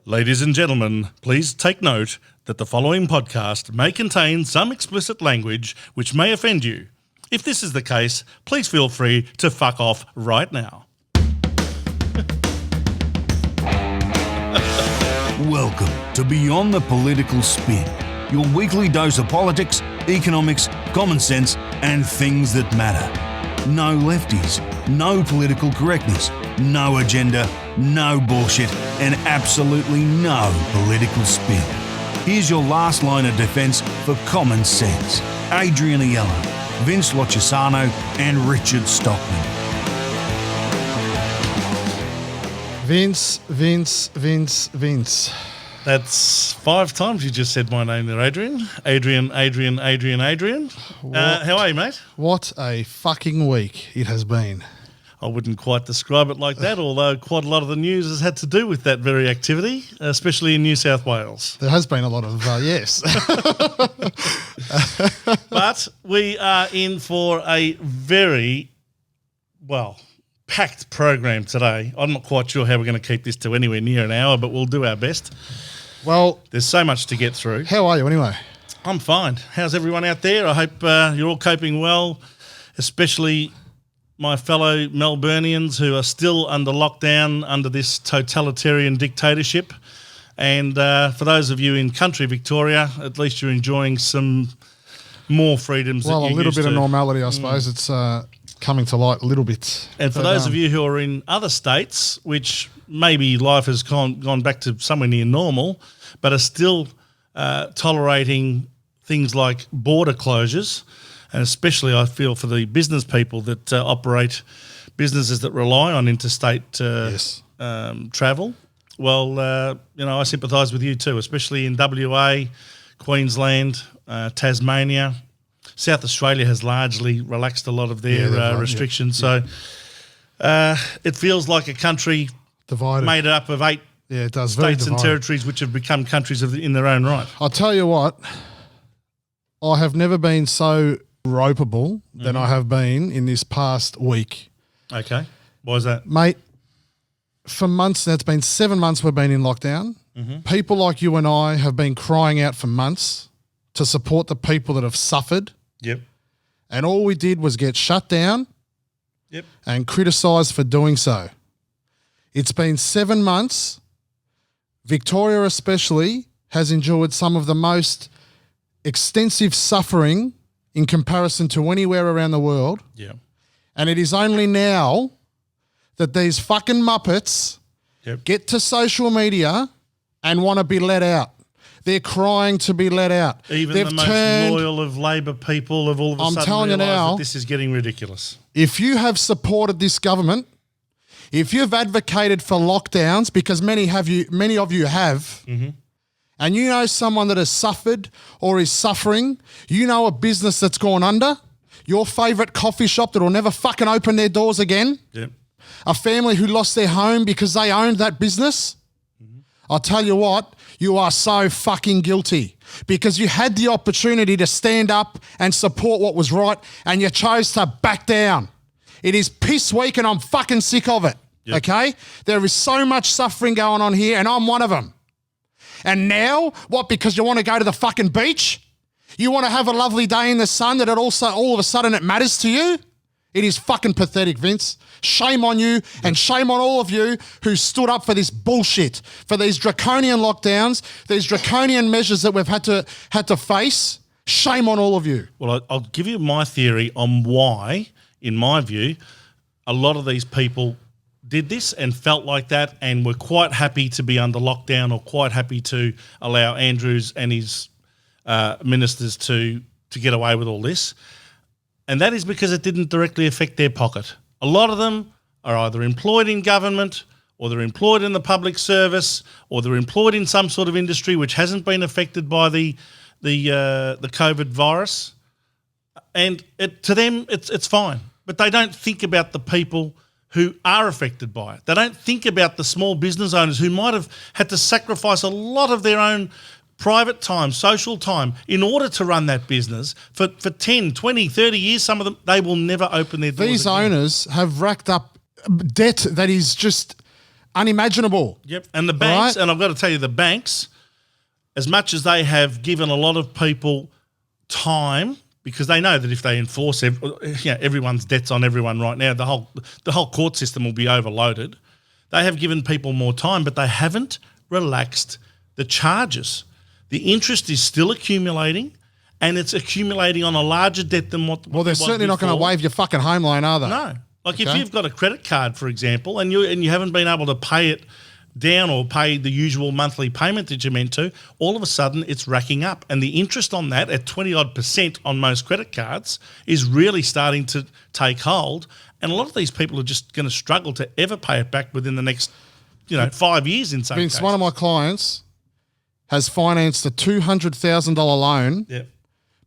Ladies and gentlemen, please take note that the following podcast may contain some explicit language which may offend you. If this is the case, please feel free to fuck off right now. Welcome to Beyond the Political Spin, your weekly dose of politics, economics, common sense, and things that matter. No lefties, no political correctness, no agenda, no bullshit, and absolutely no political spin. Here's your last line of defence for common sense. Adrian Aiello, Vince Lochisano, and Richard Stockman. Vince. That's 5 times you just said my name there, Adrian. Adrian. How are you, mate? What a fucking week it has been. I wouldn't quite describe it like that, although quite a lot of the news has had to do with that very activity, especially in New South Wales. There has been a lot of, yes. But we are in for a very, packed program today. I'm not quite sure how we're going to keep this to anywhere near an hour, but we'll do our best. Well, there's so much to get through. How are you anyway? I'm fine. How's everyone out there? I hope you're all coping well, especially my fellow Melburnians who are still under lockdown under this totalitarian dictatorship. And for those of you in country Victoria, at least you're enjoying some more freedoms. Well, a little bit of normality, I suppose. It's coming to light a little bit. And for those of you who are in other states, which maybe life has gone back to somewhere near normal, but are still tolerating things like border closures, and especially I feel for the business people that operate businesses that rely on interstate travel. Well, I sympathise with you too, especially in WA, Queensland, Tasmania. South Australia has largely relaxed a lot of their restrictions. So it feels like a country divided, made up of 8 states and territories which have become countries in their own right. I'll tell you what, I have never been so ropeable than I have been in this past week. Okay. Why is that? Mate, for months now, it's been 7 months we've been in lockdown. People like you and I have been crying out for months to support the people that have suffered. Yep. And all we did was get shut down and criticised for doing so. It's been 7 months. Victoria especially has endured some of the most extensive suffering in comparison to anywhere around the world. Yeah. And it is only now that these fucking Muppets get to social media and want to be let out. They're crying to be let out. Even the most loyal of Labor people have all of a sudden realised that this is getting ridiculous. If you have supported this government, if you've advocated for lockdowns, because many of you have, and you know someone that has suffered or is suffering, you know a business that's gone under, your favourite coffee shop that will never fucking open their doors again, a family who lost their home because they owned that business, I'll tell you what, you are so fucking guilty because you had the opportunity to stand up and support what was right and you chose to back down. It is piss week and I'm fucking sick of it, okay? There is so much suffering going on here and I'm one of them. And now, what, because you want to go to the fucking beach? You want to have a lovely day in the sun that all of a sudden it matters to you? It is fucking pathetic, Vince. Shame on you and shame on all of you who stood up for this bullshit, for these draconian lockdowns, these draconian measures that we've had to face. Shame on all of you. Well, I'll give you my theory on why, in my view, a lot of these people did this and felt like that and were quite happy to be under lockdown or quite happy to allow Andrews and his ministers to get away with all this. And that is because it didn't directly affect their pocket. A lot of them are either employed in government or they're employed in the public service or they're employed in some sort of industry which hasn't been affected by the COVID virus. And to them, it's fine. But they don't think about the people who are affected by it. They don't think about the small business owners who might have had to sacrifice a lot of their own private time, social time, in order to run that business for 10, 20, 30 years. Some of them, they will never open their doors These again. owners have racked up debt that is just unimaginable. Yep. And the banks, Right? and I've got to tell you, the banks, as much as they have given a lot of people time, because they know that if they enforce everyone's debts on everyone right now, the whole court system will be overloaded. They have given people more time, but they haven't relaxed the charges. The interest is still accumulating, and it's accumulating on a larger debt than what. Well, they're certainly not going to waive your fucking home loan, are they? No. Like if Okay. you've got a credit card, for example, and you haven't been able to pay it down or pay the usual monthly payment that you're meant to, all of a sudden it's racking up. And the interest on that at 20-odd% on most credit cards is really starting to take hold. And a lot of these people are just going to struggle to ever pay it back within the next, 5 years in some Vince, cases. one of my clients has financed a $200,000 loan Yep.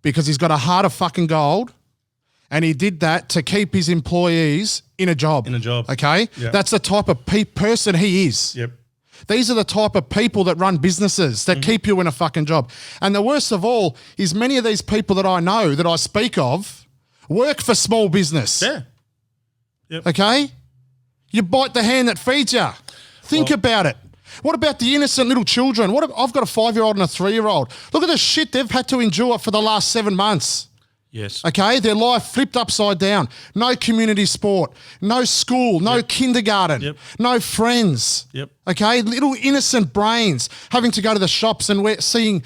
because he's got a heart of fucking gold, and he did that to keep his employees in a job. Okay? Yeah. That's the type of person he is. Yep. These are the type of people that run businesses that keep you in a fucking job. And the worst of all is many of these people that I know, that I speak of, work for small business. Yeah. Yep. Okay? You bite the hand that feeds you. Think about it. What about the innocent little children? I've got a 5-year-old and a 3-year-old. Look at the shit they've had to endure for the last 7 months. Yes. Okay? Their life flipped upside down. No community sport, no school, no kindergarten, no friends. Yep. Okay? Little innocent brains having to go to the shops and we're seeing,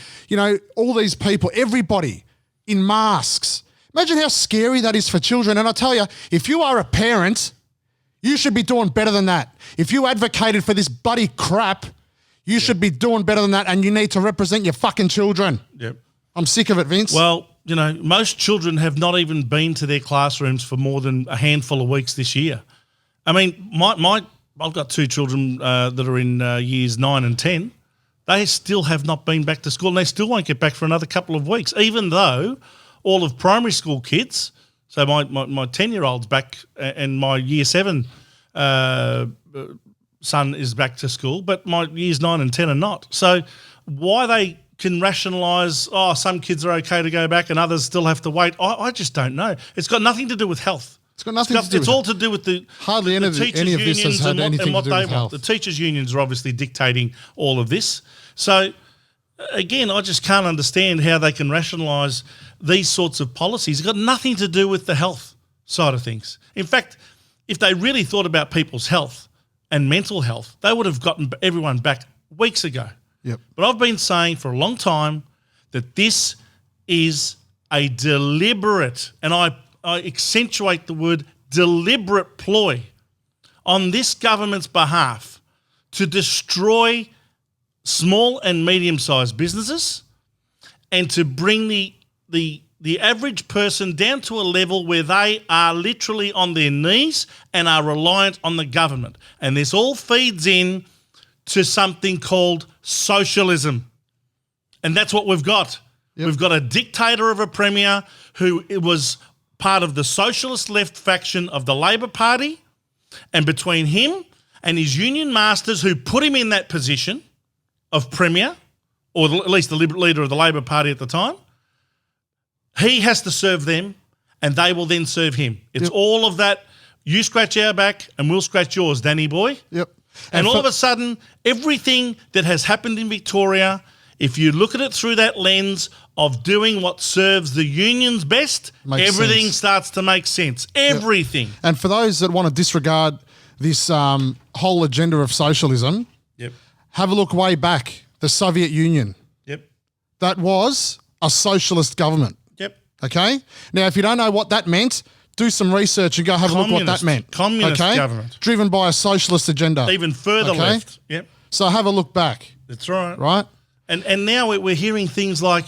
all these people, everybody in masks. Imagine how scary that is for children. And I tell you, if you are a parent, you should be doing better than that. If you advocated for this bloody crap, you should be doing better than that, and you need to represent your fucking children. Yep. I'm sick of it, Vince. Well, most children have not even been to their classrooms for more than a handful of weeks this year. I mean, I've got 2 children that are in years 9 and 10. They still have not been back to school, and they still won't get back for another couple of weeks, even though all of primary school kids, so my 10-year-old's back and my year 7 son is back to school, but my years 9 and 10 are not. So why they can rationalise, some kids are okay to go back and others still have to wait, I just don't know. It's got nothing to do with health. It's got nothing to do with It's all to do with the hardly any of teachers' this has unions had anything to what do they with health. The teachers' unions are obviously dictating all of this. So, again, I just can't understand how they can rationalise these sorts of policies. It's got nothing to do with the health side of things. In fact, if they really thought about people's health and mental health, they would have gotten everyone back weeks ago. Yep. But I've been saying for a long time that this is a deliberate, and I accentuate the word deliberate ploy on this government's behalf to destroy small and medium-sized businesses and to bring the average person down to a level where they are literally on their knees and are reliant on the government. And this all feeds in to something called socialism. And that's what we've got. Yep. We've got a dictator of a premier who was part of the socialist left faction of the Labor Party, and between him and his union masters who put him in that position of premier, or at least the leader of the Labor Party at the time, he has to serve them and they will then serve him. It's all of that, you scratch our back and we'll scratch yours, Danny boy. Yep. And all of a sudden, everything that has happened in Victoria, if you look at it through that lens of doing what serves the unions best, everything starts to make sense. Everything. Yep. And for those that want to disregard this whole agenda of socialism, have a look way back, the Soviet Union. Yep. That was a socialist government. Yep. Okay? Now, if you don't know what that meant, do some research and go have a look what that meant. Communist government. Driven by a socialist agenda. Even further left. Yep. So have a look back. That's right. Right? And now we're hearing things like,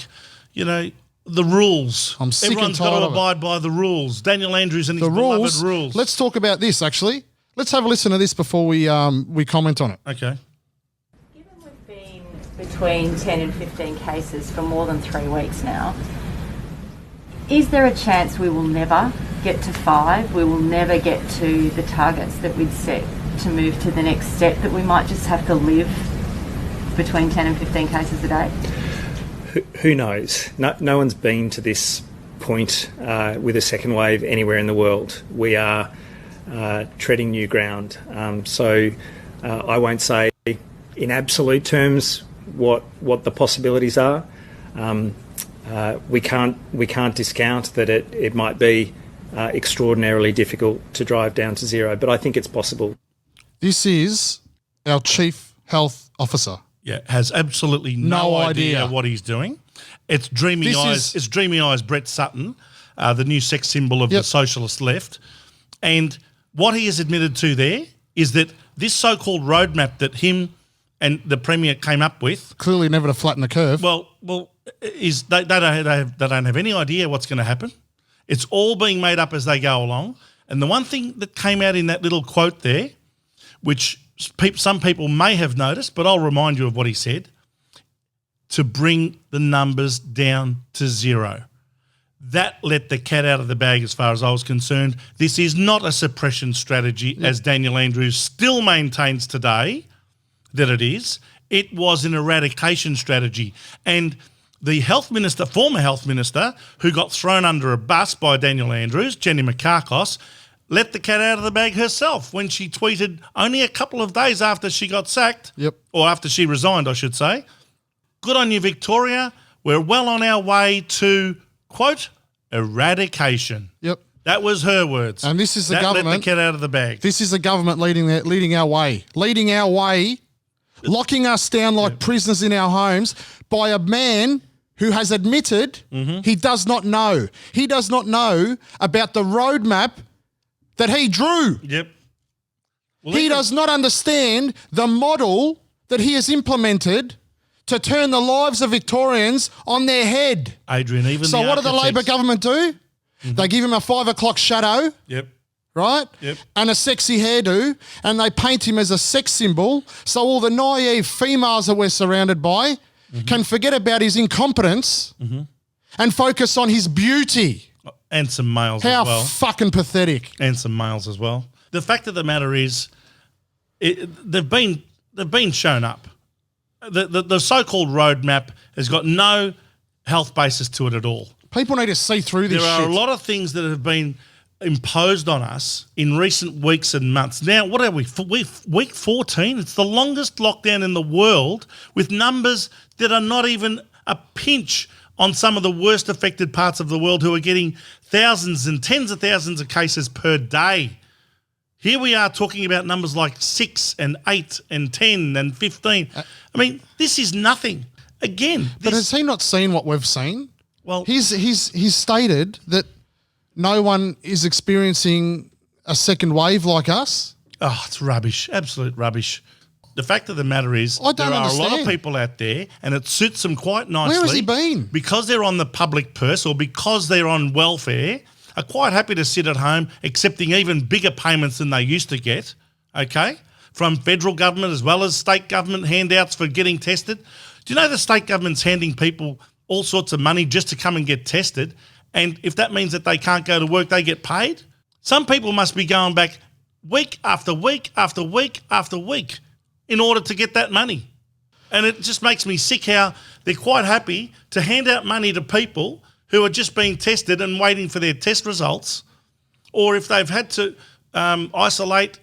the rules. I'm sick Everyone's and tired got to of it. abide by the rules. Daniel Andrews and his beloved rules. Let's talk about this, actually. Let's have a listen to this before we comment on it. Okay. Given we've been between 10 and 15 cases for more than 3 weeks now, is there a chance we will never get to 5? We will never get to the targets that we'd set to move to the next step, that we might just have to live between 10 and 15 cases a day? Who knows? No one's been to this point with a second wave anywhere in the world. We are treading new ground. So I won't say in absolute terms what the possibilities are. We can't discount that it might be extraordinarily difficult to drive down to zero, but I think it's possible. This is our Chief Health Officer. Yeah, has absolutely no idea what he's doing. It's dreamy eyes. It's dreamy eyes. Brett Sutton, the new sex symbol of the socialist left, and what he has admitted to there is that this so-called roadmap that him and the Premier came up with, clearly never to flatten the curve. Well, is they don't have any idea what's going to happen. It's all being made up as they go along. And the one thing that came out in that little quote there, which some people may have noticed, but I'll remind you of what he said, to bring the numbers down to zero. That let the cat out of the bag as far as I was concerned. This is not a suppression strategy, as Daniel Andrews still maintains today that it is. It was an eradication strategy. And the health minister, former health minister, who got thrown under a bus by Daniel Andrews, Jenny Mikakos, let the cat out of the bag herself when she tweeted only a couple of days after she got sacked, or after she resigned, I should say, "Good on you, Victoria. We're well on our way to," quote, "eradication." That was her words. And this is the government. Let the cat out of the bag. This is the government leading our way, locking us down like prisoners in our homes by a man who has admitted he does not know. He does not know about the roadmap that he drew. Well, he does not understand the model that he has implemented to turn the lives of Victorians on their head. Adrian, even so what did the Labor government do? They give him a 5 o'clock shadow. Right? And a sexy hairdo, and they paint him as a sex symbol so all the naive females that we're surrounded by can forget about his incompetence and focus on his beauty. And some males How as well. How fucking pathetic. And some males as well. The fact of the matter is, they've been shown up. The so-called roadmap has got no health basis to it at all. People need to see through this shit. There are a lot of things that have been imposed on us in recent weeks and months. Now, what are we? Week 14? It's the longest lockdown in the world, with numbers that are not even a pinch on some of the worst affected parts of the world, who are getting thousands and tens of thousands of cases per day. Here we are talking about numbers like 6 and 8 and 10 and 15. I mean, this is nothing. Again, but has he not seen what we've seen? Well, he's stated that no one is experiencing a second wave like us. Oh, it's rubbish. Absolute rubbish. The fact of the matter is, there are a lot of people out there, and it suits them quite nicely. Where has he been? Because they're on the public purse, or because they're on welfare, are quite happy to sit at home accepting even bigger payments than they used to get, okay, from federal government as well as state government handouts for getting tested. Do you know the state government's handing people all sorts of money just to come and get tested? And if that means that they can't go to work, they get paid? Some people must be going back week after week after week after week in order to get that money. And it just makes me sick how they're quite happy to hand out money to people who are just being tested and waiting for their test results. Or if they've had to isolate,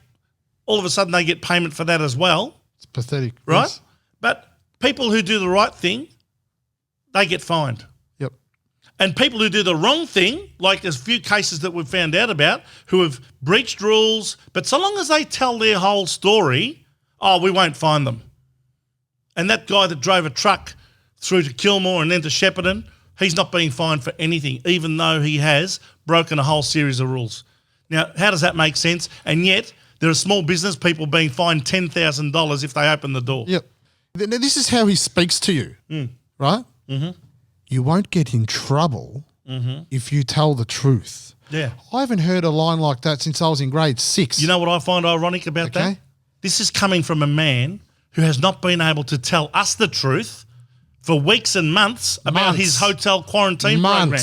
all of a sudden they get payment for that as well. It's pathetic. Right? Yes. But people who do the right thing, they get fined. Yep. And people who do the wrong thing, like there's a few cases that we've found out about, who have breached rules, but so long as they tell their whole story, we won't fine them. And that guy that drove a truck through to Kilmore and then to Shepparton, he's not being fined for anything, even though he has broken a whole series of rules. Now, how does that make sense? And yet, there are small business people being fined $10,000 if they open the door. Yep. Now, this is how he speaks to you, right? You won't get in trouble if you tell the truth. Yeah. I haven't heard a line like that since I was in grade 6. You know what I find ironic about that? This is coming from a man who has not been able to tell us the truth for weeks and months about his hotel quarantine program.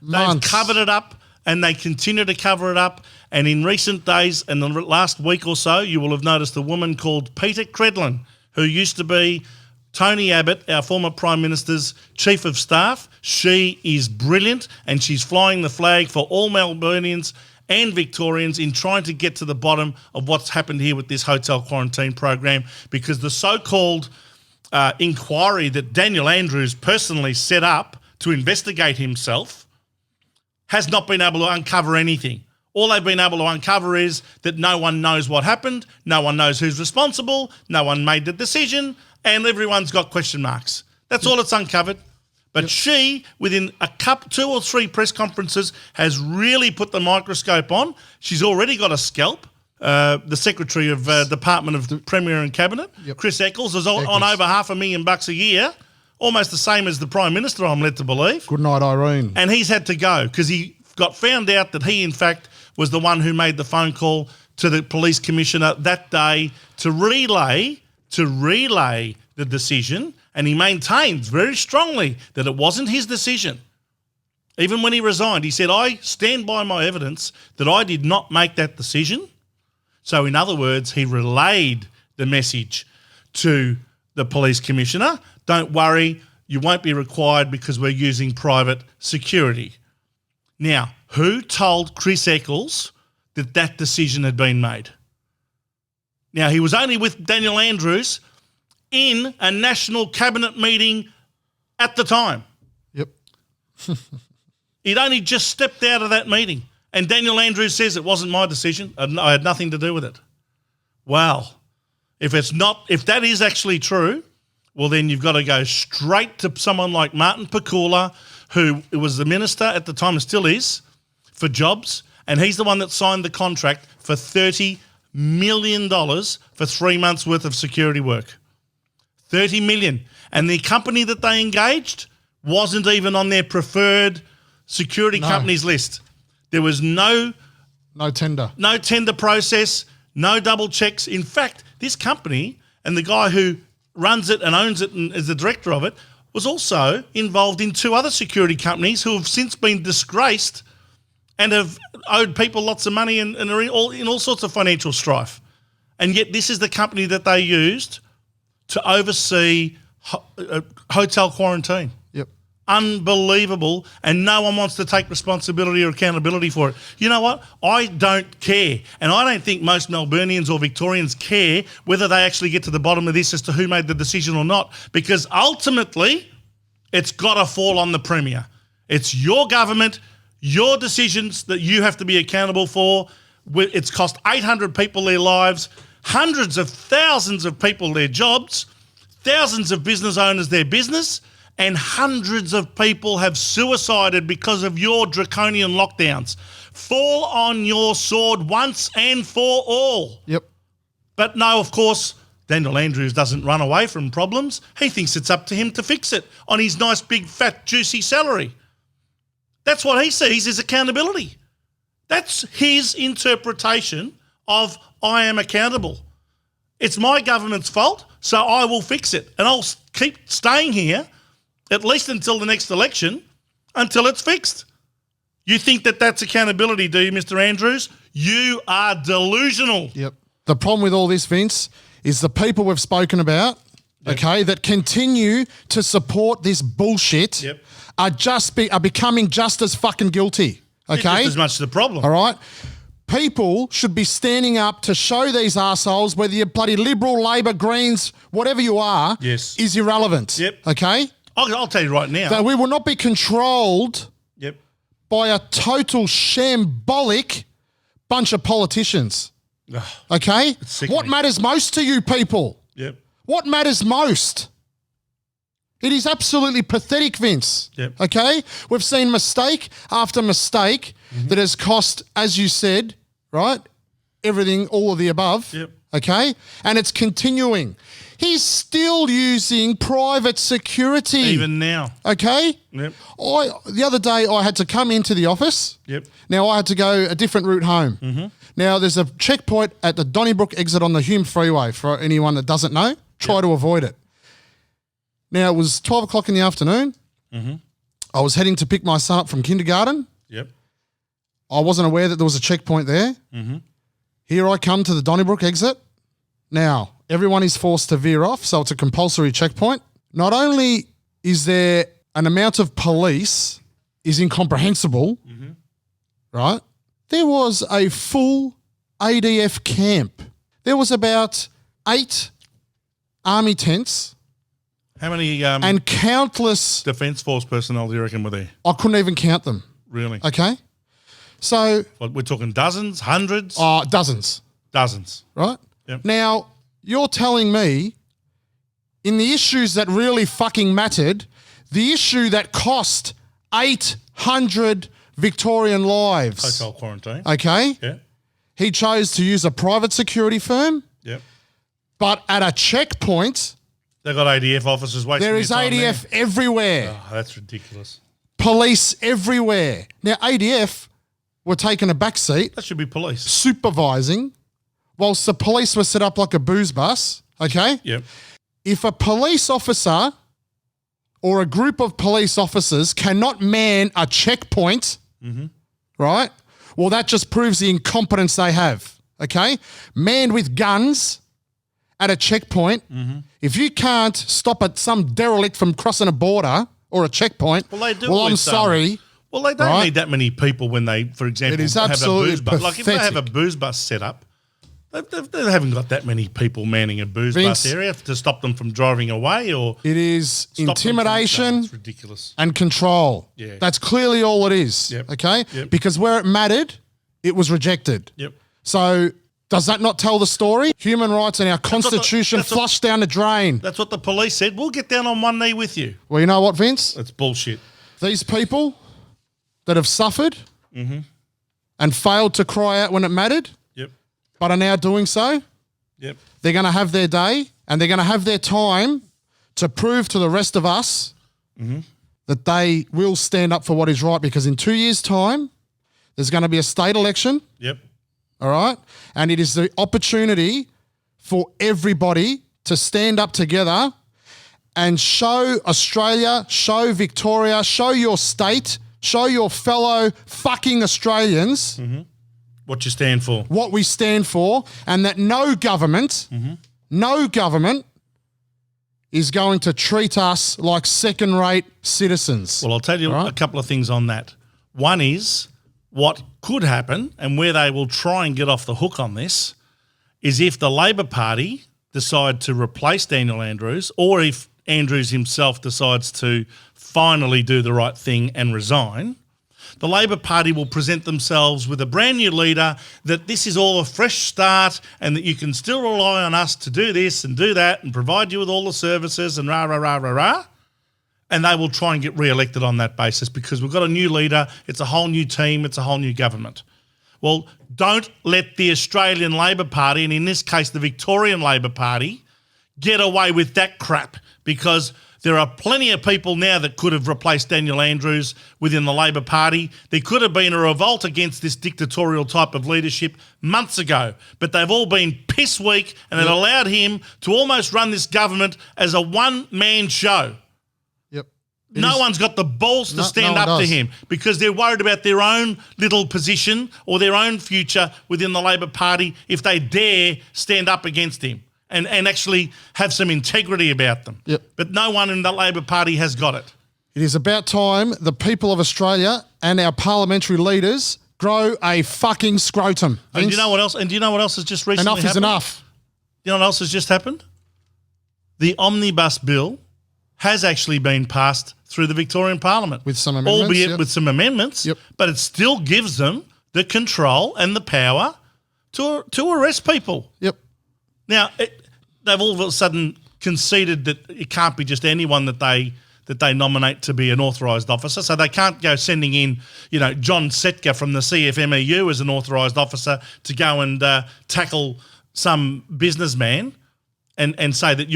They've covered it up, and they continue to cover it up. And in recent days, and the last week or so, you will have noticed a woman called Peter Credlin, who used to be Tony Abbott, our former Prime Minister's Chief of Staff. She is brilliant, and she's flying the flag for all Melburnians and Victorians in trying to get to the bottom of what's happened here with this hotel quarantine program, because the so-called inquiry that Daniel Andrews personally set up to investigate himself has not been able to uncover anything. All they've been able to uncover is that no one knows what happened, no one knows who's responsible, no one made the decision, and everyone's got question marks. That's all it's uncovered. But she, within two or three press conferences, has really put the microscope on. She's already got a scalp. The Secretary of Department of the Premier and Cabinet, Chris Eccles, is on over $500,000 a year, almost the same as the Prime Minister, I'm led to believe. Good night, Irene. And he's had to go because he got found out that he, in fact, was the one who made the phone call to the police commissioner that day to relay the decision. And he maintains very strongly that it wasn't his decision. Even when he resigned, he said, I stand by my evidence that I did not make that decision. So in other words, he relayed the message to the police commissioner. Don't worry, you won't be required because we're using private security. Now, who told Chris Eccles that that decision had been made? Now, he was only with Daniel Andrews in a national cabinet meeting at the time. Yep. He'd only just stepped out of that meeting. And Daniel Andrews says it wasn't my decision. I had nothing to do with it. Well, if that is actually true, well, then you've got to go straight to someone like Martin Pakula, who was the minister at the time and still is, for jobs. And he's the one that signed the contract for $30 million for 3 months' worth of security work. $30 million. And the company that they engaged wasn't even on their preferred security companies list. There was no tender process, no double checks. In fact, this company and the guy who runs it and owns it and is the director of it was also involved in 2 other security companies who have since been disgraced and have owed people lots of money and are in all sorts of financial strife. And yet this is the company that they used to oversee hotel quarantine. Yep. Unbelievable, and no one wants to take responsibility or accountability for it. You know what? I don't care, and I don't think most Melburnians or Victorians care whether they actually get to the bottom of this as to who made the decision or not, because ultimately it's got to fall on the Premier. It's your government, your decisions that you have to be accountable for. It's cost 800 people their lives, hundreds of thousands of people their jobs, thousands of business owners their business, and hundreds of people have suicided because of your draconian lockdowns. Fall on your sword once and for all. Yep. But no, of course, Daniel Andrews doesn't run away from problems. He thinks it's up to him to fix it on his nice, big, fat, juicy salary. That's what he sees as accountability. That's his interpretation of I am accountable. It's my government's fault, so I will fix it. And I'll keep staying here at least until the next election, until it's fixed. You think that that's accountability, do you, Mr. Andrews? You are delusional. Yep. The problem with all this, Vince, is the people we've spoken about, okay, that continue to support this bullshit are becoming just as fucking guilty, okay? Just as much the problem. All right? People should be standing up to show these arseholes, whether you're bloody Liberal, Labor, Greens, whatever you are, is irrelevant, okay? I'll tell you right now. That we will not be controlled by a total shambolic bunch of politicians. Okay? What matters most to you people? Yep. What matters most? It is absolutely pathetic, Vince. Yep. Okay? We've seen mistake after mistake that has cost, as you said, right, everything, all of the above. Yep. Okay? And it's continuing. He's still using private security. Even now. Okay? Yep. The other day I had to come into the office. Yep. Now I had to go a different route home. Mm-hmm. Now there's a checkpoint at the Donnybrook exit on the Hume Freeway for anyone that doesn't know. Try to avoid it. Now it was 12 o'clock in the afternoon. Mm-hmm. I was heading to pick my son up from kindergarten. Yep. I wasn't aware that there was a checkpoint there. Mm-hmm. Here I come to the Donnybrook exit. Now, everyone is forced to veer off, so it's a compulsory checkpoint. Not only is there an amount of police is incomprehensible, right? there was a full ADF camp. There was about 8 army tents How many and countless, Defence Force personnel do you reckon were there? I couldn't even count them, Really? okay? So, What, we're talking dozens, hundreds, dozens, dozens. right? Yep. Now, you're telling me in the issues that really fucking mattered, the issue that cost 800 Victorian lives, Hotel quarantine. okay? Yeah. He chose to use a private security firm, Yep. but at a checkpoint, They've got ADF officers wasting there their is time ADF there. everywhere, Oh, that's ridiculous. police everywhere. Now, ADF were taking a back seat, That should be police. supervising, whilst the police were set up like a booze bus, okay? Yep. If a police officer or a group of police officers cannot man a checkpoint, right? Well, that just proves the incompetence they have, okay? Manned with guns at a checkpoint, if you can't stop at some derelict from crossing a border or a checkpoint, Well, they do. well, I'm with, sorry. Well, they don't Right? need that many people when they, for example, It is have a absolutely booze bus. Like if they have a pathetic. booze bus set up, they haven't got that many people manning a booze Vince, bus area to stop them from driving away or It is stop them from- intimidation No, it's ridiculous. and control. Yeah. That's clearly all it is, Yep. okay? Yep. Because where it mattered, it was rejected. Yep. So does that not tell the story? Human rights and our constitution that's what- flushed down the drain. That's what the police said. We'll get down on one knee with you. Well, you know what, Vince? That's bullshit. These people that have suffered and failed to cry out when it mattered, Yep. but are now doing so, Yep. they're going to have their day and they're going to have their time to prove to the rest of us that they will stand up for what is right, because in 2 years' time, there's going to be a state election, Yep. all right? And it is the opportunity for everybody to stand up together and show Australia, show Victoria, show your state, show your fellow fucking Australians What you stand for. what we stand for, and that no government is going to treat us like second-rate citizens. Well, I'll tell you a couple of things on that. One is what could happen and where they will try and get off the hook on this is if the Labor Party decide to replace Daniel Andrews, or if Andrews himself decides to finally do the right thing and resign, the Labor Party will present themselves with a brand new leader, that this is all a fresh start and that you can still rely on us to do this and do that and provide you with all the services and rah, rah, rah, rah, rah. And they will try and get re-elected on that basis because we've got a new leader, it's a whole new team, it's a whole new government. Well, don't let the Australian Labor Party, and in this case the Victorian Labor Party, get away with that crap, because there are plenty of people now that could have replaced Daniel Andrews within the Labor Party. There could have been a revolt against this dictatorial type of leadership months ago, but they've all been piss weak and it allowed him to almost run this government as a one-man show. Yep. No one's got the balls to stand up to him because they're worried about their own little position or their own future within the Labor Party if they dare stand up against him and actually have some integrity about them. Yep. But no one in the Labor Party has got it. It is about time the people of Australia and our parliamentary leaders grow a fucking scrotum. And do Vince. you know what else? And do you know what else has just recently Enough is happened? enough. You know what else has just happened? The omnibus bill has actually been passed through the Victorian Parliament. With some amendments, albeit yep. with some amendments, Yep. but it still gives them the control and the power to arrest people. Yep. Now, they've all of a sudden conceded that it can't be just anyone that they nominate to be an authorised officer. So they can't go sending in, John Setka from the CFMEU as an authorised officer to go and tackle some businessman and say that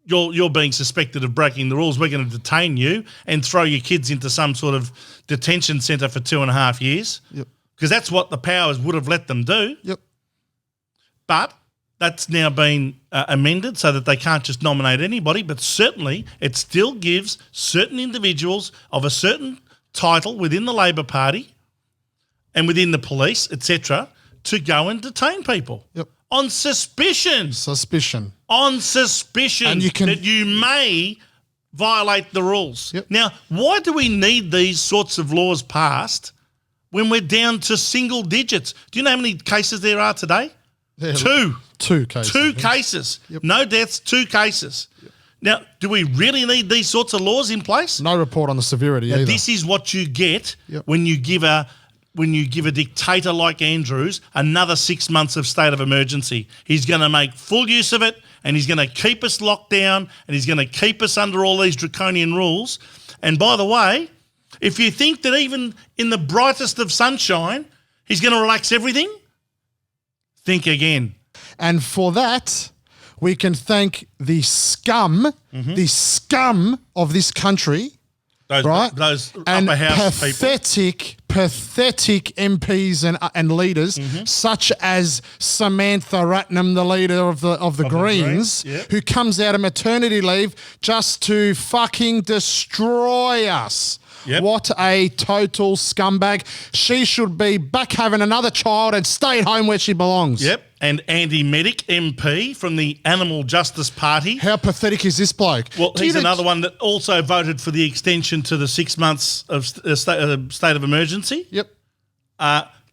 you're being suspected of breaking the rules. We're going to detain you and throw your kids into some sort of detention centre for 2.5 years. Yep. Because that's what the powers would have let them do. Yep. But that's now been amended so that they can't just nominate anybody, but certainly it still gives certain individuals of a certain title within the Labor Party and within the police, etc., to go and detain people. Yep. On suspicion. Suspicion. On suspicion And you can- that you may violate the rules. Yep. Now, why do we need these sorts of laws passed when we're down to single digits? Do you know how many cases there are today? Yeah, Two. 2 cases. 2 cases. No deaths, 2 cases. Now, do we really need these sorts of laws in place? No report on the severity Now, either. this is what you get when you give a dictator like Andrews another 6 months of state of emergency. He's going to make full use of it, and he's going to keep us locked down, and he's going to keep us under all these draconian rules. And by the way, if you think that even in the brightest of sunshine, he's going to relax everything, think again. And for that, we can thank the scum of this country, Those and upper house people. pathetic MPs and leaders, such as Samantha Ratnam, the leader of the Greens, who comes out of maternity leave just to fucking destroy us. Yep. What a total scumbag. She should be back having another child and stay at home where she belongs. Yep. And Andy Medic, MP from the Animal Justice Party. How pathetic is this bloke? Well, he's another one that also voted for the extension to the 6 months of state of emergency. Yep.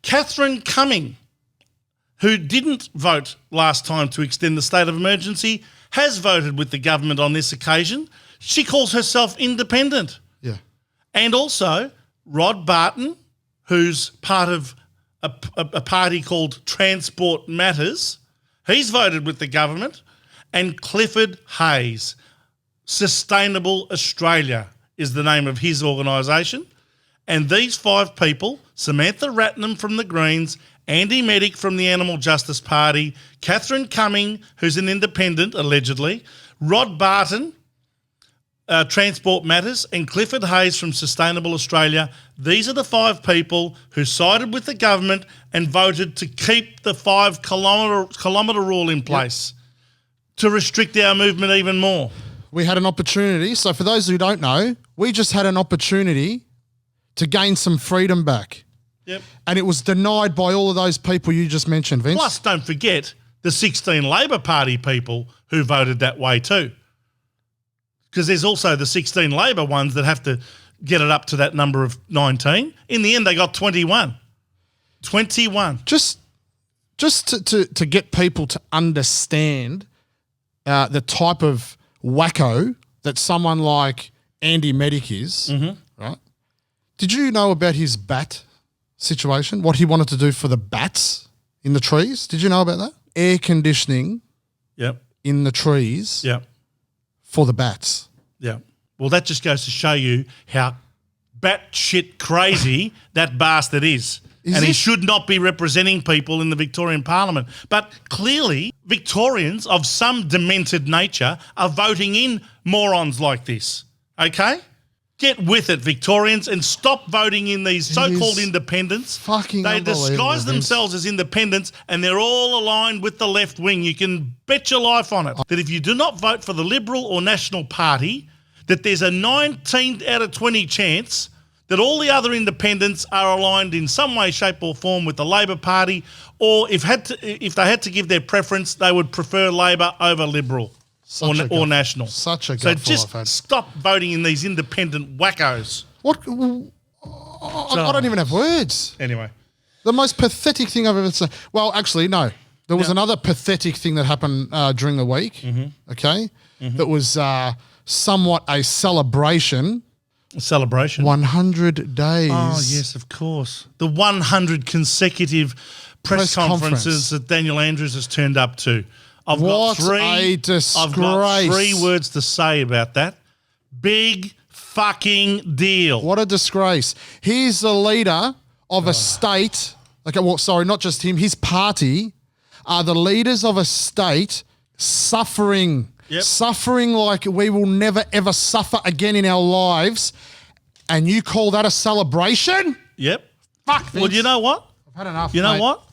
Catherine Cumming, who didn't vote last time to extend the state of emergency, has voted with the government on this occasion. She calls herself independent. Yeah. And also Rod Barton, who's part of a party called Transport Matters. He's voted with the government. And Clifford Hayes, Sustainable Australia is the name of his organisation. And these 5 people, Samantha Ratnam from the Greens, Andy Medic from the Animal Justice Party, Catherine Cumming, who's an independent, allegedly, Rod Barton, Transport Matters, and Clifford Hayes from Sustainable Australia. These are the 5 people who sided with the government and voted to keep the 5 kilometre rule in place to restrict our movement even more. We had an opportunity. So for those who don't know, we just had an opportunity to gain some freedom back. Yep. And it was denied by all of those people you just mentioned, Vince. Plus, don't forget the 16 Labor Party people who voted that way too. Because there's also the 16 Labor ones that have to get it up to that number of 19. In the end, they got 21. 21. Just to get people to understand the type of wacko that someone like Andy Medic is, right? Did you know about his bat situation? What he wanted to do for the bats in the trees? Did you know about that? Air conditioning in the trees for the bats. Yeah. Well, that just goes to show you how batshit crazy that bastard is. And he should not be representing people in the Victorian Parliament. But clearly, Victorians of some demented nature are voting in morons like this. Okay? Get with it, Victorians, and stop voting in these so-called independents. Fucking They unbelievable, disguise Vince. themselves as independents, and they're all aligned with the left wing. You can bet your life on it that if you do not vote for the Liberal or National Party, that there's a 19 out of 20 chance that all the other independents are aligned in some way, shape or form with the Labor Party, or if they had to give their preference, they would prefer Labor over Liberal or National. Such a So gutful just I've had. stop voting in these independent wackos. What? I don't even have words. Anyway. The most pathetic thing I've ever seen. Well, actually, no. There was another pathetic thing that happened during the week, okay, that was somewhat a celebration. A celebration. 100 days. Oh, yes, of course. The 100 consecutive press conferences that Daniel Andrews has turned up to. I've got three words to say about that. Big fucking deal. What a disgrace. He's the leader of a state. Okay, well, sorry, not just him. His party are the leaders of a state suffering. Yep. Suffering like we will never, ever suffer again in our lives. And you call that a celebration? Yep. Fuck this. Well, you know what? I've had enough, You know mate. what?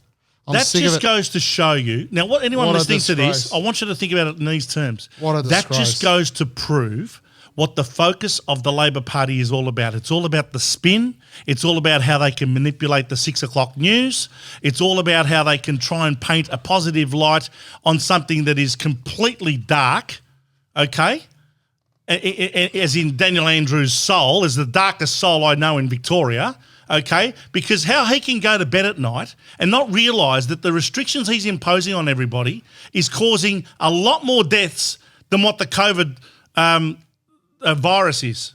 I'm That sick of just it. goes to show you. Now, anyone What a listening to this, disgrace. I want you to think about it in these terms. What a That disgrace. just goes to prove what the focus of the Labor Party is all about. It's all about the spin. It's all about how they can manipulate the 6 o'clock news. It's all about how they can try and paint a positive light on something that is completely dark, okay? As in Daniel Andrews' soul is the darkest soul I know in Victoria, okay? Because how he can go to bed at night and not realise that the restrictions he's imposing on everybody is causing a lot more deaths than what the COVID virus is.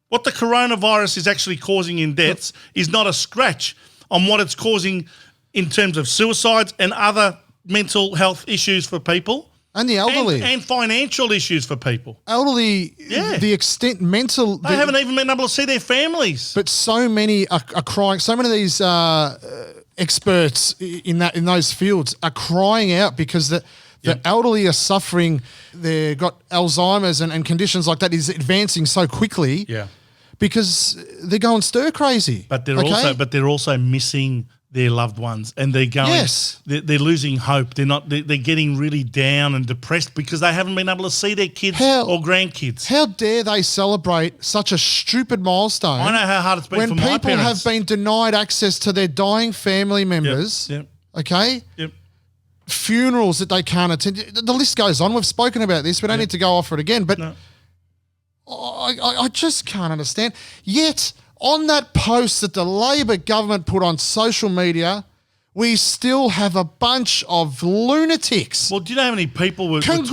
What the coronavirus is actually causing in deaths is not a scratch on what it's causing in terms of suicides and other mental health issues for people. And the elderly. And financial issues for people. Elderly, Yeah. the extent mental. They haven't even been able to see their families. But so many are crying. So many of these experts in those fields are crying out because the elderly are suffering. They've got Alzheimer's and conditions like that is advancing so quickly. Yeah. Because they're going stir crazy. But they're also missing their loved ones, and they're going. Yes. They're losing hope. They're getting really down and depressed because they haven't been able to see their kids or grandkids. How dare they celebrate such a stupid milestone? I know how hard it's been for my parents. When people have been denied access to their dying family members. Yep. Okay. Yep. Funerals that they can't attend. The list goes on. We've spoken about this. We don't need to go off it again. But No. I just can't understand. Yet, on that post that the Labor government put on social media, we still have a bunch of lunatics Well, do you know how many people were talking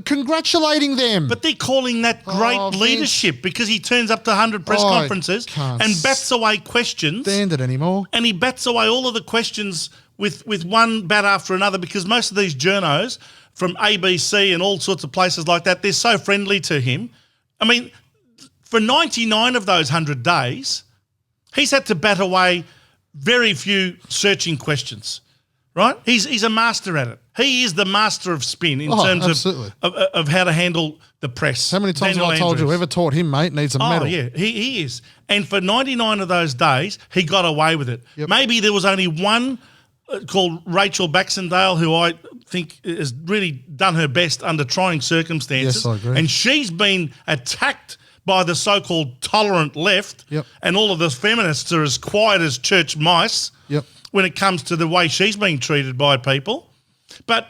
congratulating them. But they're calling that great Vince. leadership because he turns up to 100 press conferences can't and bats away questions. stand it anymore. And he bats away all of the questions with one bat after another because most of these journos from ABC and all sorts of places like that, they're so friendly to him. I mean, for 99 of those 100 days, he's had to bat away very few searching questions, right? He's a master at it. He is the master of spin in terms of how to handle the press. How many times have I told you, whoever taught him, mate, needs a medal. Oh, yeah, he is. And for 99 of those days, he got away with it. Yep. Maybe there was only one called Rachel Baxendale, who I think has really done her best under trying circumstances. Yes, I agree. And she's been attacked by the so-called tolerant left, Yep. and all of the feminists are as quiet as church mice Yep. when it comes to the way she's being treated by people. But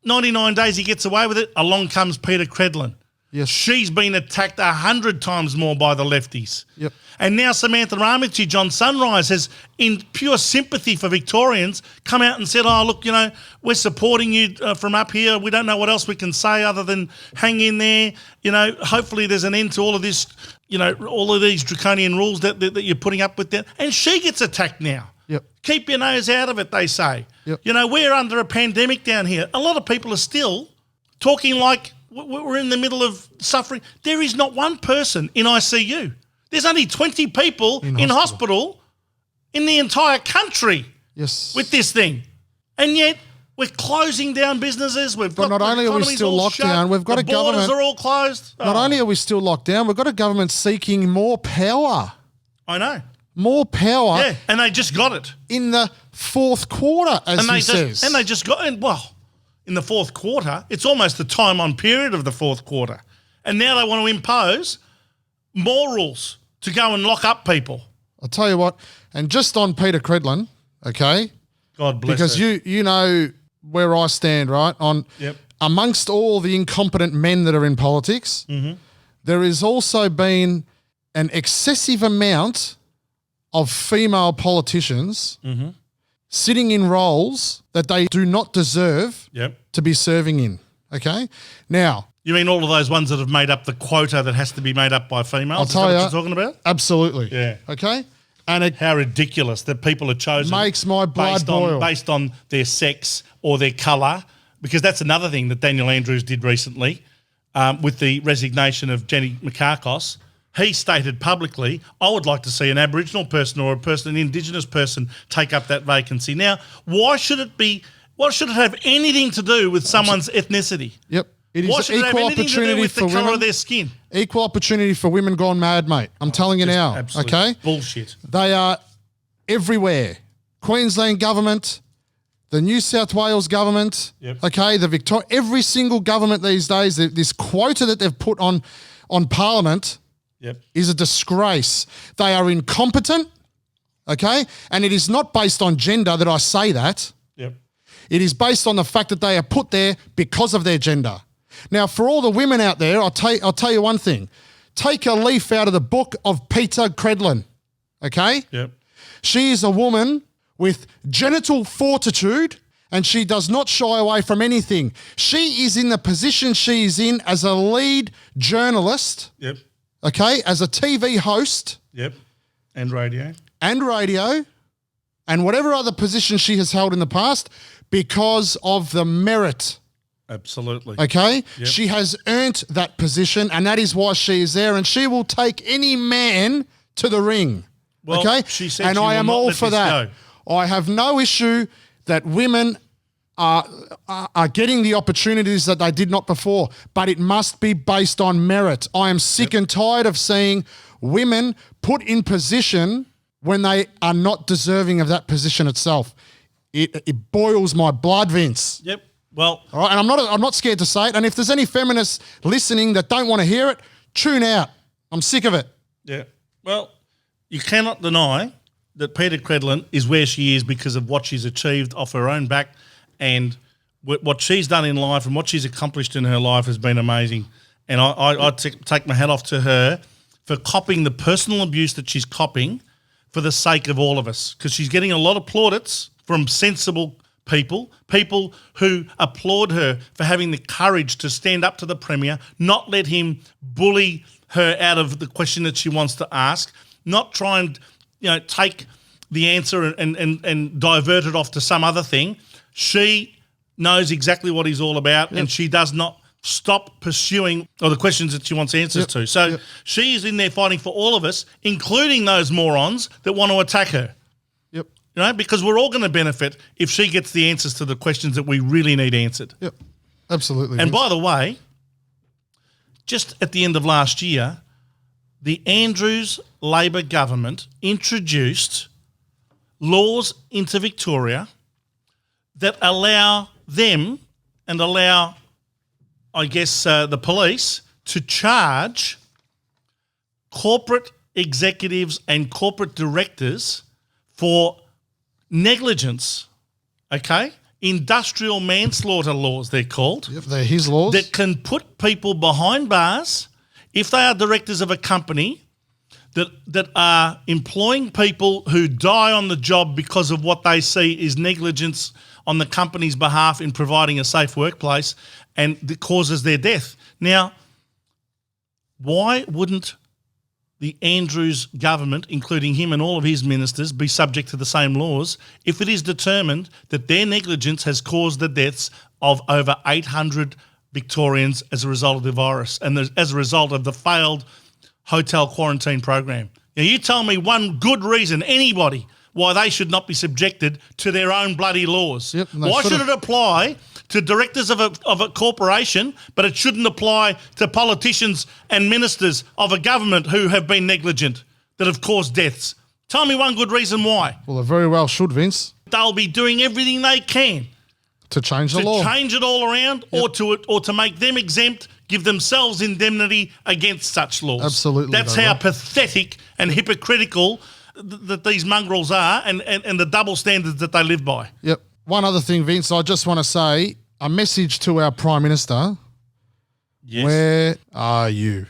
99 days he gets away with it. Along comes Peter Credlin. Yes. She's been attacked 100 times more by the lefties. Yep. And now Samantha Armitage on Sunrise has, in pure sympathy for Victorians, come out and said, oh, look, you know, we're supporting you from up here. We don't know what else we can say other than hang in there. You know, hopefully there's an end to all of this, you know, all of these draconian rules that you're putting up with there. And she gets attacked now. Yep. Keep your nose out of it, they say. Yep. You know, we're under a pandemic down here. A lot of people are still talking like we're in the middle of suffering. There is not one person in ICU. There's only 20 people in hospital in the entire country with this thing. And yet we're closing down businesses. But not only are we still locked down, we've got a government. The borders are all closed. Not only are we still locked down, we've got a government seeking more power. I know. More power. Yeah, and they just got it. In the fourth quarter, as he says. And they just got it. Well, in the fourth quarter, it's almost the time-on period of the fourth quarter. And now they want to impose more rules to go and lock up people. I'll tell you what, and just on Peter Credlin, okay? God bless because her. you know where I stand, right? On amongst all the incompetent men that are in politics, there has also been an excessive amount of female politicians sitting in roles that they do not deserve to be serving in, okay? Now, you mean all of those ones that have made up the quota that has to be made up by females? I'll tell you. Is that what you're talking about? Absolutely. Yeah. Okay? And it how ridiculous that people are chosen makes my blood boil. Based on their sex or their colour, because that's another thing that Daniel Andrews did recently with the resignation of Jenny Mikakos. He stated publicly, I would like to see an Aboriginal person or an Indigenous person take up that vacancy. Now, why should it have anything to do with someone's ethnicity? Yep. It is Why should equal it have anything opportunity to do with for the women. colour of their skin? Equal opportunity for women gone mad, mate. I'm telling you now. Absolute Okay? bullshit. They are everywhere. Queensland government, the New South Wales government, okay, the Victoria, every single government these days, this quota that they've put on Parliament is a disgrace. They are incompetent, okay? And it is not based on gender that I say that. It is based on the fact that they are put there because of their gender. Now, for all the women out there, I'll tell you one thing. Take a leaf out of the book of Peter Credlin, okay? Yep. She is a woman with genital fortitude, and she does not shy away from anything. She is in the position she is in as a lead journalist, Yep. okay, as a TV host Yep. And radio. and radio, and whatever other position she has held in the past because of the merit. Absolutely. Okay? Yep. She has earned that position, and that is why she is there, and she will take any man to the ring. Well, okay? she said and she I will am not all let for this that. go. I have no issue that women are getting the opportunities that they did not before, but it must be based on merit. I am sick and tired of seeing women put in position when they are not deserving of that position itself. It boils my blood, Vince. Yep. Well, All right, and I'm not scared to say it. And if there's any feminists listening that don't want to hear it, tune out. I'm sick of it. yeah. Well, you cannot deny that Peter Credlin is where she is because of what she's achieved off her own back, and what she's done in life and what she's accomplished in her life has been amazing. And I take my hat off to her for copying the personal abuse that she's copying for the sake of all of us, because she's getting a lot of plaudits from sensible people who applaud her for having the courage to stand up to the Premier, not let him bully her out of the question that she wants to ask, not try and take the answer and divert it off to some other thing. She knows exactly what he's all about, and she does not stop pursuing the questions that she wants answers to. So she is in there fighting for all of us, including those morons that want to attack her. Yep. Because we're all going to benefit if she gets the answers to the questions that we really need answered. Yep. Absolutely. And Vince. by the way, just at the end of last year, the Andrews Labor government introduced laws into Victoria that allow them and allow, I guess, the police to charge corporate executives and corporate directors for negligence, okay? Industrial manslaughter laws, they're called. Yep, they're his laws. That can put people behind bars if they are directors of a company that are employing people who die on the job because of what they see is negligence on the company's behalf in providing a safe workplace, and that causes their death. Now, why wouldn't the Andrews government, including him and all of his ministers, be subject to the same laws if it is determined that their negligence has caused the deaths of over 800 Victorians as a result of the virus and as a result of the failed hotel quarantine program? Now, you tell me one good reason, anybody, why they should not be subjected to their own bloody laws. Yep, why should it apply to directors of a corporation, but it shouldn't apply to politicians and ministers of a government who have been negligent, that have caused deaths? Tell me one good reason why. Well, they very well should, Vince, They'll be doing everything they can to change the to law. change it all around, or to make them exempt, give themselves indemnity against such laws. Absolutely, That's they how will. pathetic and hypocritical that these mongrels are, and the double standards that they live by. Yep. One other thing, Vince, I just want to say a message to our Prime Minister. Yes. Where are you?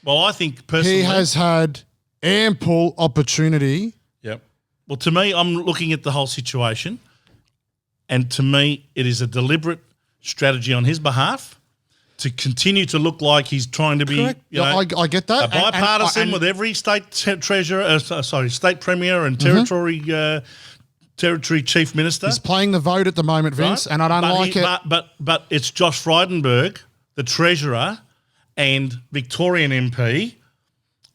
Well, I think personally, He has had ample opportunity. Yep. Well, to me, I'm looking at the whole situation, and to me, it is a deliberate strategy on his behalf to continue to look like he's trying to be, Correct. I get that. a bipartisan And with every state treasurer, state premier and territory chief minister. he's playing the vote at the moment, Vince, right? and I don't like it. But it's Josh Frydenberg, the treasurer and Victorian MP,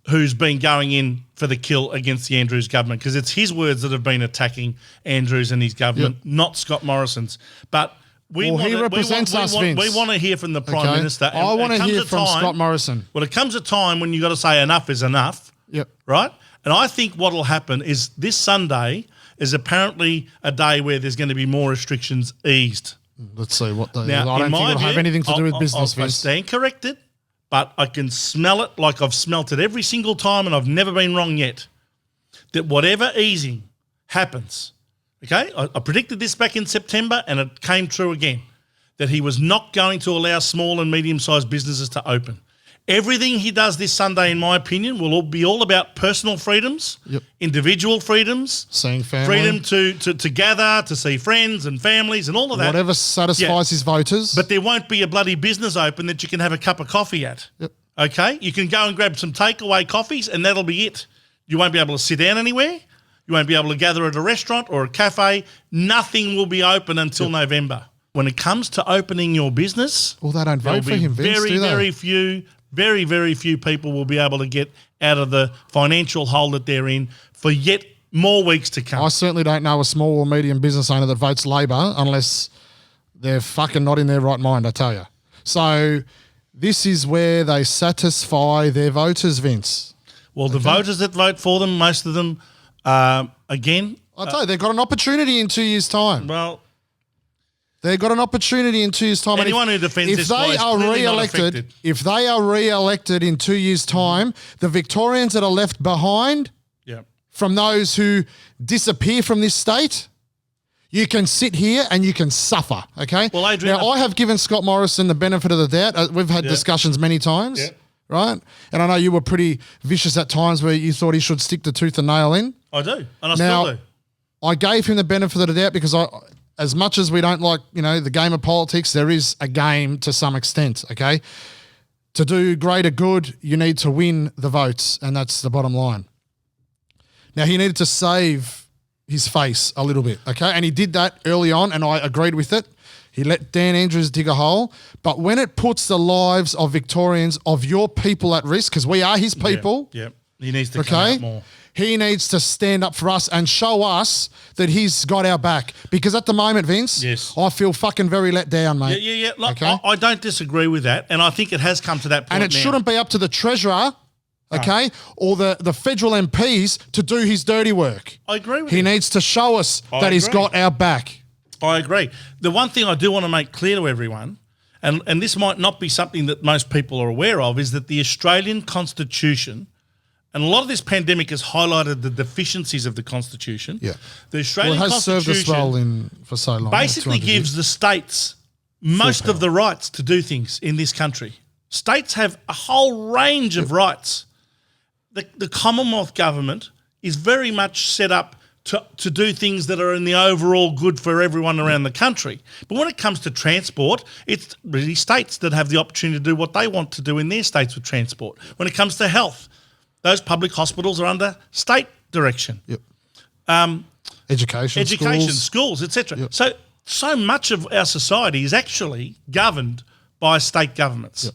who's been going in for the kill against the Andrews government, because it's his words that have been attacking Andrews and his government, not Scott Morrison's. But we Well, he want represents us, Vince. We want to hear from the Prime Okay? Minister. I want it to comes hear a from time- Scott Morrison. Well, it comes a time when you've got to say enough is enough, Yep. right? And I think what will happen is this Sunday is apparently a day where there's going to be more restrictions eased. Let's see what they. Now, I don't in think my it'll have view, anything to do with business, I Vince. stand corrected, but I can smell it like I've smelt it every single time, and I've never been wrong yet, that whatever easing happens, okay, I predicted this back in September, and it came true again, that he was not going to allow small and medium-sized businesses to open. Everything he does this Sunday, in my opinion, will be all about personal freedoms, individual freedoms, Seeing family. freedom to gather, to see friends and families and all of that. Whatever satisfies his voters. But there won't be a bloody business open that you can have a cup of coffee at. Yep. Okay? You can go and grab some takeaway coffees and that'll be it. You won't be able to sit down anywhere. You won't be able to gather at a restaurant or a cafe. Nothing will be open until November. When it comes to opening your business, Well, they don't vote for him, Vince, do they? Very few people will be able to get out of the financial hole that they're in for yet more weeks to come. I certainly don't know a small or medium business owner that votes Labor unless they're fucking not in their right mind, I tell you. So this is where they satisfy their voters, Vince. Well, the voters that vote for them, most of them, again... I tell you, they've got an opportunity in 2 years' time. Well... They've got an opportunity in 2 years' time. Anyone who defends this guy is clearly not affected. If they are re-elected in 2 years' time, the Victorians that are left behind from those who disappear from this state, you can sit here and you can suffer, okay? Well, Adrian, now, I have given Scott Morrison the benefit of the doubt. We've had discussions many times, right? And I know you were pretty vicious at times where you thought he should stick the tooth and nail in. I do, and I still do. I gave him the benefit of the doubt because as much as we don't like, the game of politics, there is a game to some extent, okay? To do greater good, you need to win the votes, and that's the bottom line. Now, he needed to save his face a little bit, okay? And he did that early on, and I agreed with it. He let Dan Andrews dig a hole. But when it puts the lives of Victorians, of your people at risk, because we are his people. Yeah. He needs to come out more. He needs to stand up for us and show us that he's got our back. Because at the moment, Vince, I feel fucking very let down, mate. Yeah. Look, I don't disagree with that, and I think it has come to that point and it now. shouldn't be up to the Treasurer, okay, or the federal MPs to do his dirty work. I agree with you. He you. needs to show us that he's got our back. I agree. The one thing I do want to make clear to everyone, and this might not be something that most people are aware of, is that the Australian Constitution, and a lot of this pandemic has highlighted the deficiencies of the Constitution. Yeah. The Australian it has served us Constitution well for so long. basically gives the states most of the rights to do things in this country. States have a whole range of rights. The Commonwealth government is very much set up to do things that are in the overall good for everyone around the country. But when it comes to transport, it's really states that have the opportunity to do what they want to do in their states with transport. When it comes to health, those public hospitals are under state direction. Education, schools, etc. So much of our society is actually governed by state governments.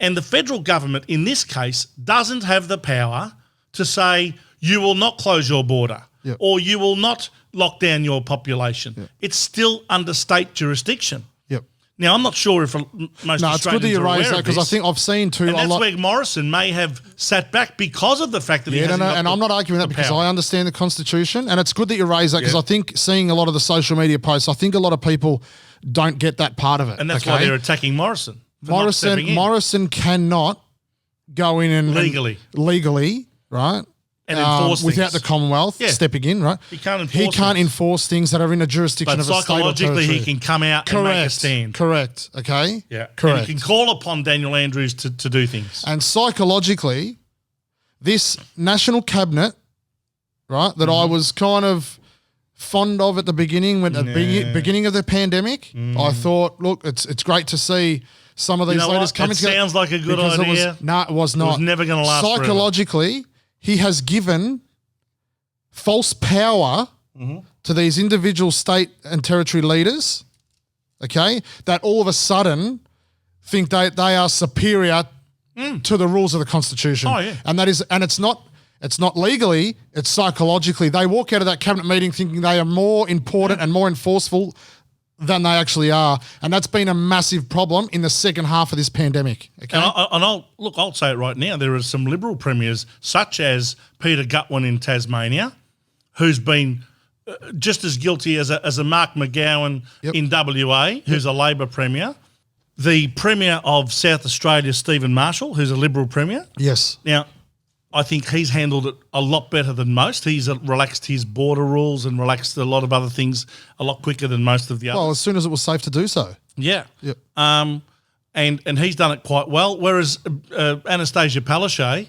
And the federal government, in this case, doesn't have the power to say, you will not close your border or you will not lock down your population. It's still under state jurisdiction. Now, I'm not sure if most Australians it's good that you are aware raise that of because I this. think I've seen too And a that's lot. where Morrison may have sat back because of the fact that he hasn't got and I'm not arguing that because I understand the Constitution, and it's good that you raise that because I think seeing a lot of the social media posts, I think a lot of people don't get that part of it. And that's why they're attacking Morrison. Morrison cannot go in and legally, right? And enforce without the Commonwealth stepping in, right? He can't enforce things that are in the jurisdiction of a state or psychologically territory. he can come out and make a stand. Correct. Okay. Yeah. Correct. And he can call upon Daniel Andrews to do things. And psychologically, this national cabinet, right, that I was kind of fond of at the beginning, at the beginning of the pandemic, I thought, look, it's great to see some of these leaders coming together. It sounds like a good idea. It was not. It was never going to last psychologically, he has given false power to these individual state and territory leaders, okay, that all of a sudden think they are superior to the rules of the Constitution. Oh, yeah. And it's not legally, it's psychologically. They walk out of that cabinet meeting thinking they are more important and more enforceable than they actually are. And that's been a massive problem in the second half of this pandemic. Okay? And I'll say it right now. There are some Liberal premiers, such as Peter Gutwein in Tasmania, who's been just as guilty as a Mark McGowan in WA, who's a Labor premier. The Premier of South Australia, Stephen Marshall, who's a Liberal premier. Yes. Now, I think he's handled it a lot better than most. He's relaxed his border rules and relaxed a lot of other things a lot quicker than most of the others. Well, as soon as it was safe to do so. Yeah. Yep. and he's done it quite well. Whereas Anastasia Palaszczuk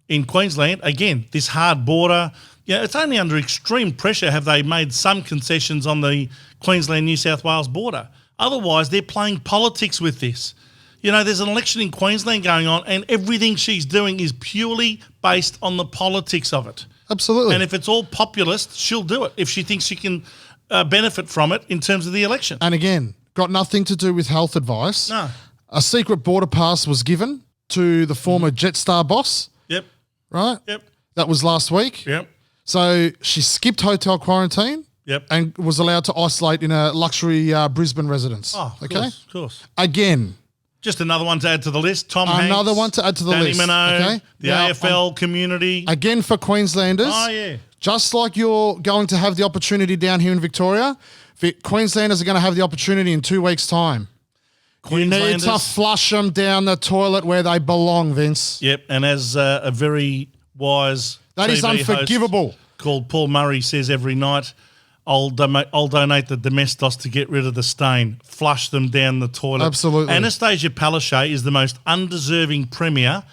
in Queensland, again, this hard border, it's only under extreme pressure have they made some concessions on the Queensland-New South Wales border. Otherwise, they're playing politics with this. There's an election in Queensland going on, and everything she's doing is purely based on the politics of it. Absolutely. And if it's all populist, she'll do it if she thinks she can benefit from it in terms of the election. And again, got nothing to do with health advice. No. A secret border pass was given to the former Jetstar boss, Yep. right? Yep. That was last week. Yep. So she skipped hotel quarantine. Yep. And was allowed to isolate in a luxury Brisbane residence. Oh, of course. Again. Just another one to add to the list. Tom Hanks. Another one to add to the Danny list. Minogue, Okay. the Now, AFL community. Again for Queenslanders. Oh, yeah. Just like you're going to have the opportunity down here in Victoria, Queenslanders are going to have the opportunity in 2 weeks' time. You need to flush them down the toilet where they belong, Vince. Yep, and as a very wise That is TV host unforgivable. called Paul Murray says every night, I'll donate the domestos to get rid of the stain. Flush them down the toilet. Absolutely. Anastasia Palaszczuk is the most undeserving premier.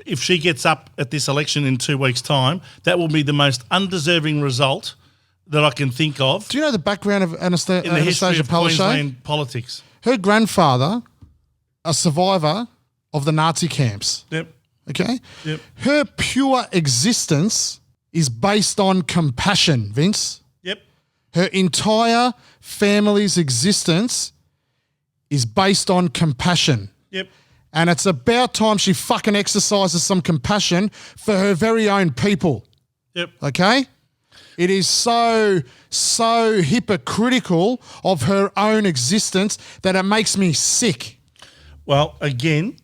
If she gets up at this election in 2 weeks' time, that will be the most undeserving result that I can think of Do you know the background of in the history Anastasia of Palaszczuk? Queensland politics. Her grandfather, a survivor of the Nazi camps. Yep. Okay? Yep. Her pure existence is based on compassion, Vince. Yep. Her entire family's existence is based on compassion. Yep. And it's about time she fucking exercises some compassion for her very own people. Yep. Okay? It is so hypocritical of her own existence that it makes me sick. Well, again,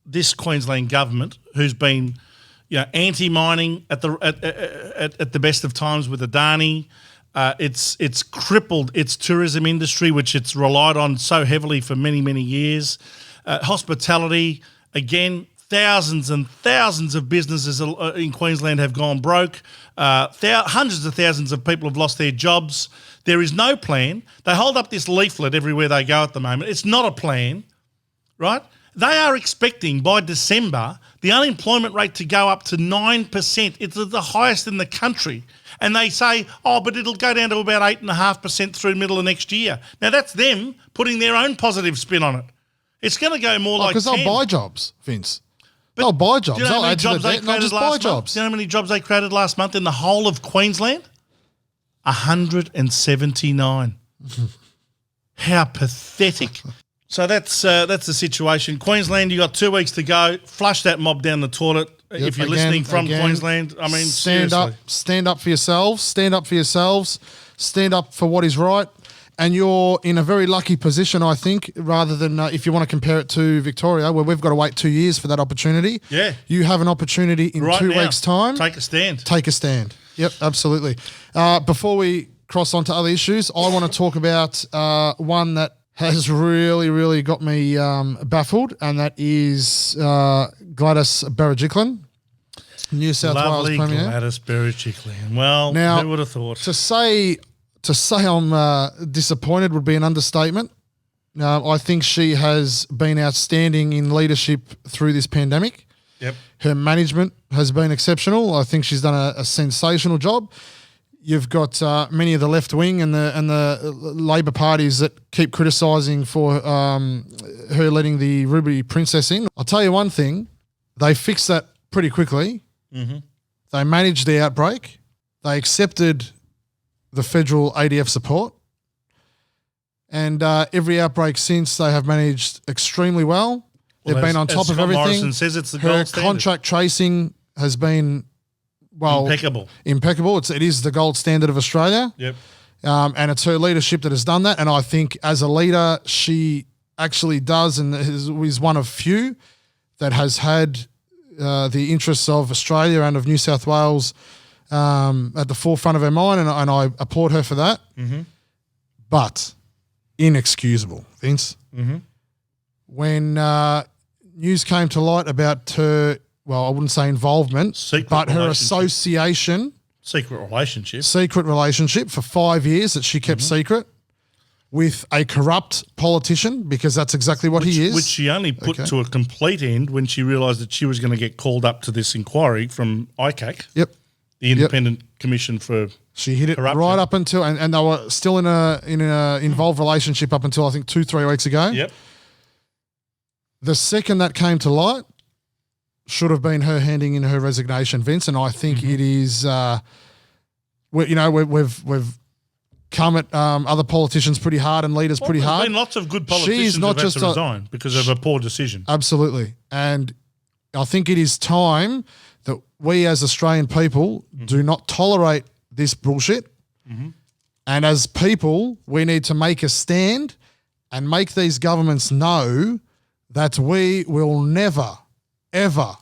this Queensland government, who's been, anti-mining at the best of times with Adani, it's crippled its tourism industry, which it's relied on so heavily for many, many years. Hospitality, again, thousands and thousands of businesses in Queensland have gone broke. Hundreds of thousands of people have lost their jobs. There is no plan. They hold up this leaflet everywhere they go at the moment. It's not a plan, right? They are expecting by December the unemployment rate to go up to 9%. It's the highest in the country. And they say, but it'll go down to about 8.5% through the middle of next year. Now, that's them putting their own positive spin on it. It's going to go more like 10. Because they'll buy jobs, Vince. They'll buy jobs. Do you know how They'll many add to the jobs they debt, not created just buy last month? jobs. Do you know how many jobs they created last month in the whole of Queensland? 179. How pathetic. So that's the situation. Queensland, you got 2 weeks to go. Flush that mob down the toilet. If you're listening from Queensland, I mean, stand seriously. stand up for yourselves, stand up for yourselves, stand up for what is right. And you're in a very lucky position, I think, rather than if you want to compare it to Victoria, where we've got to wait 2 years for that opportunity. Yeah. You have an opportunity in Right 2 now, weeks' time. Take a stand. Take a stand. Yep, absolutely. Before we cross on to other issues, I want to talk about one that has really, really got me baffled, and that is Gladys Berejiklian, New South Wales Premier. Lovely Gladys Berejiklian. Well, Now, who would have thought? To say I'm disappointed would be an understatement. I think she has been outstanding in leadership through this pandemic. Yep. Her management has been exceptional. I think she's done a sensational job. You've got many of the left wing and the Labor parties that keep criticising for her letting the Ruby Princess in. I'll tell you one thing, they fixed that pretty quickly. Mm-hmm. They managed the outbreak. They accepted the federal ADF support. And every outbreak since, they have managed extremely well. They've been on top of Scott everything. Morrison says it's the Her gold standard. contract tracing has been Impeccable. It is the gold standard of Australia. Yep. And it's her leadership that has done that. And I think as a leader, she actually does and is one of few that has had the interests of Australia and of New South Wales at the forefront of her mind. And I applaud her for that. Mm-hmm. But inexcusable, Vince. Mm-hmm. When news came to light about her, well, I wouldn't say involvement, but her association. Secret relationship For 5 years that she kept secret with a corrupt politician, because that's exactly what he is. Which she only put to a complete end when she realised that she was going to get called up to this inquiry from ICAC, Yep. the Independent Commission for She hit it corruption. right up until, and they were still in a involved relationship up until I think 2-3 weeks ago. Yep. The second that came to light should have been her handing in her resignation, Vince, and I think it is. We've come at other politicians pretty hard and leaders pretty There's hard. been lots of good She's politicians not who've had just to resign because of a poor decision. Absolutely. And I think it is time that we as Australian people do not tolerate this bullshit. And as people, we need to make a stand and make these governments know that we will never, ever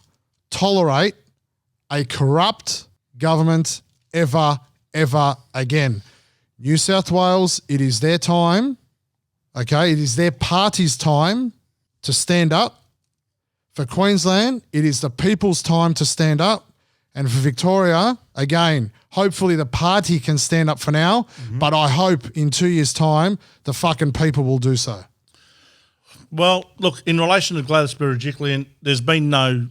tolerate a corrupt government ever again. New South Wales, it is their time, okay? It is their party's time to stand up. For Queensland, it is the people's time to stand up. And for Victoria, again, hopefully the party can stand up for now, but I hope in 2 years' time the fucking people will do so. Well, look, in relation to Gladys Berejiklian, there's been no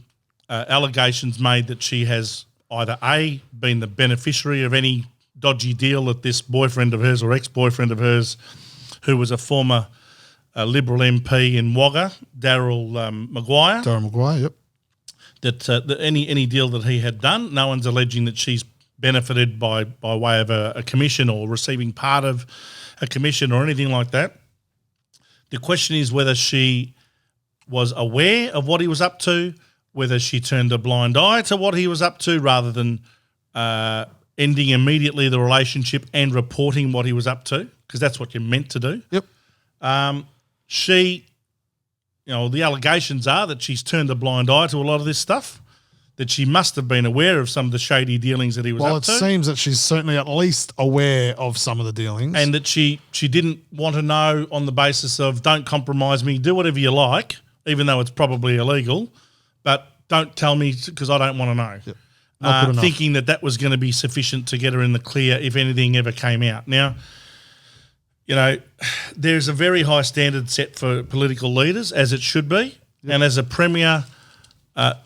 allegations made that she has either A, been the beneficiary of any dodgy deal that this boyfriend of hers or ex-boyfriend of hers, who was a former Liberal MP in Wagga, Darryl Maguire, Yep. that any deal that he had done, no one's alleging that she's benefited by way of a commission or receiving part of a commission or anything like that. The question is whether she was aware of what he was up to, whether she turned a blind eye to what he was up to rather than ending immediately the relationship and reporting what he was up to, because that's what you're meant to do. Yep. The allegations are that she's turned a blind eye to a lot of this stuff, that she must have been aware of some of the shady dealings that he was Well, up to. it seems that she's certainly at least aware of some of the dealings. And that she didn't want to know on the basis of don't compromise me, do whatever you like, even though it's probably illegal, but don't tell me because I don't want to know. Yep. Not good enough. Thinking that was going to be sufficient to get her in the clear if anything ever came out. Now, there's a very high standard set for political leaders, as it should be, and as a premier,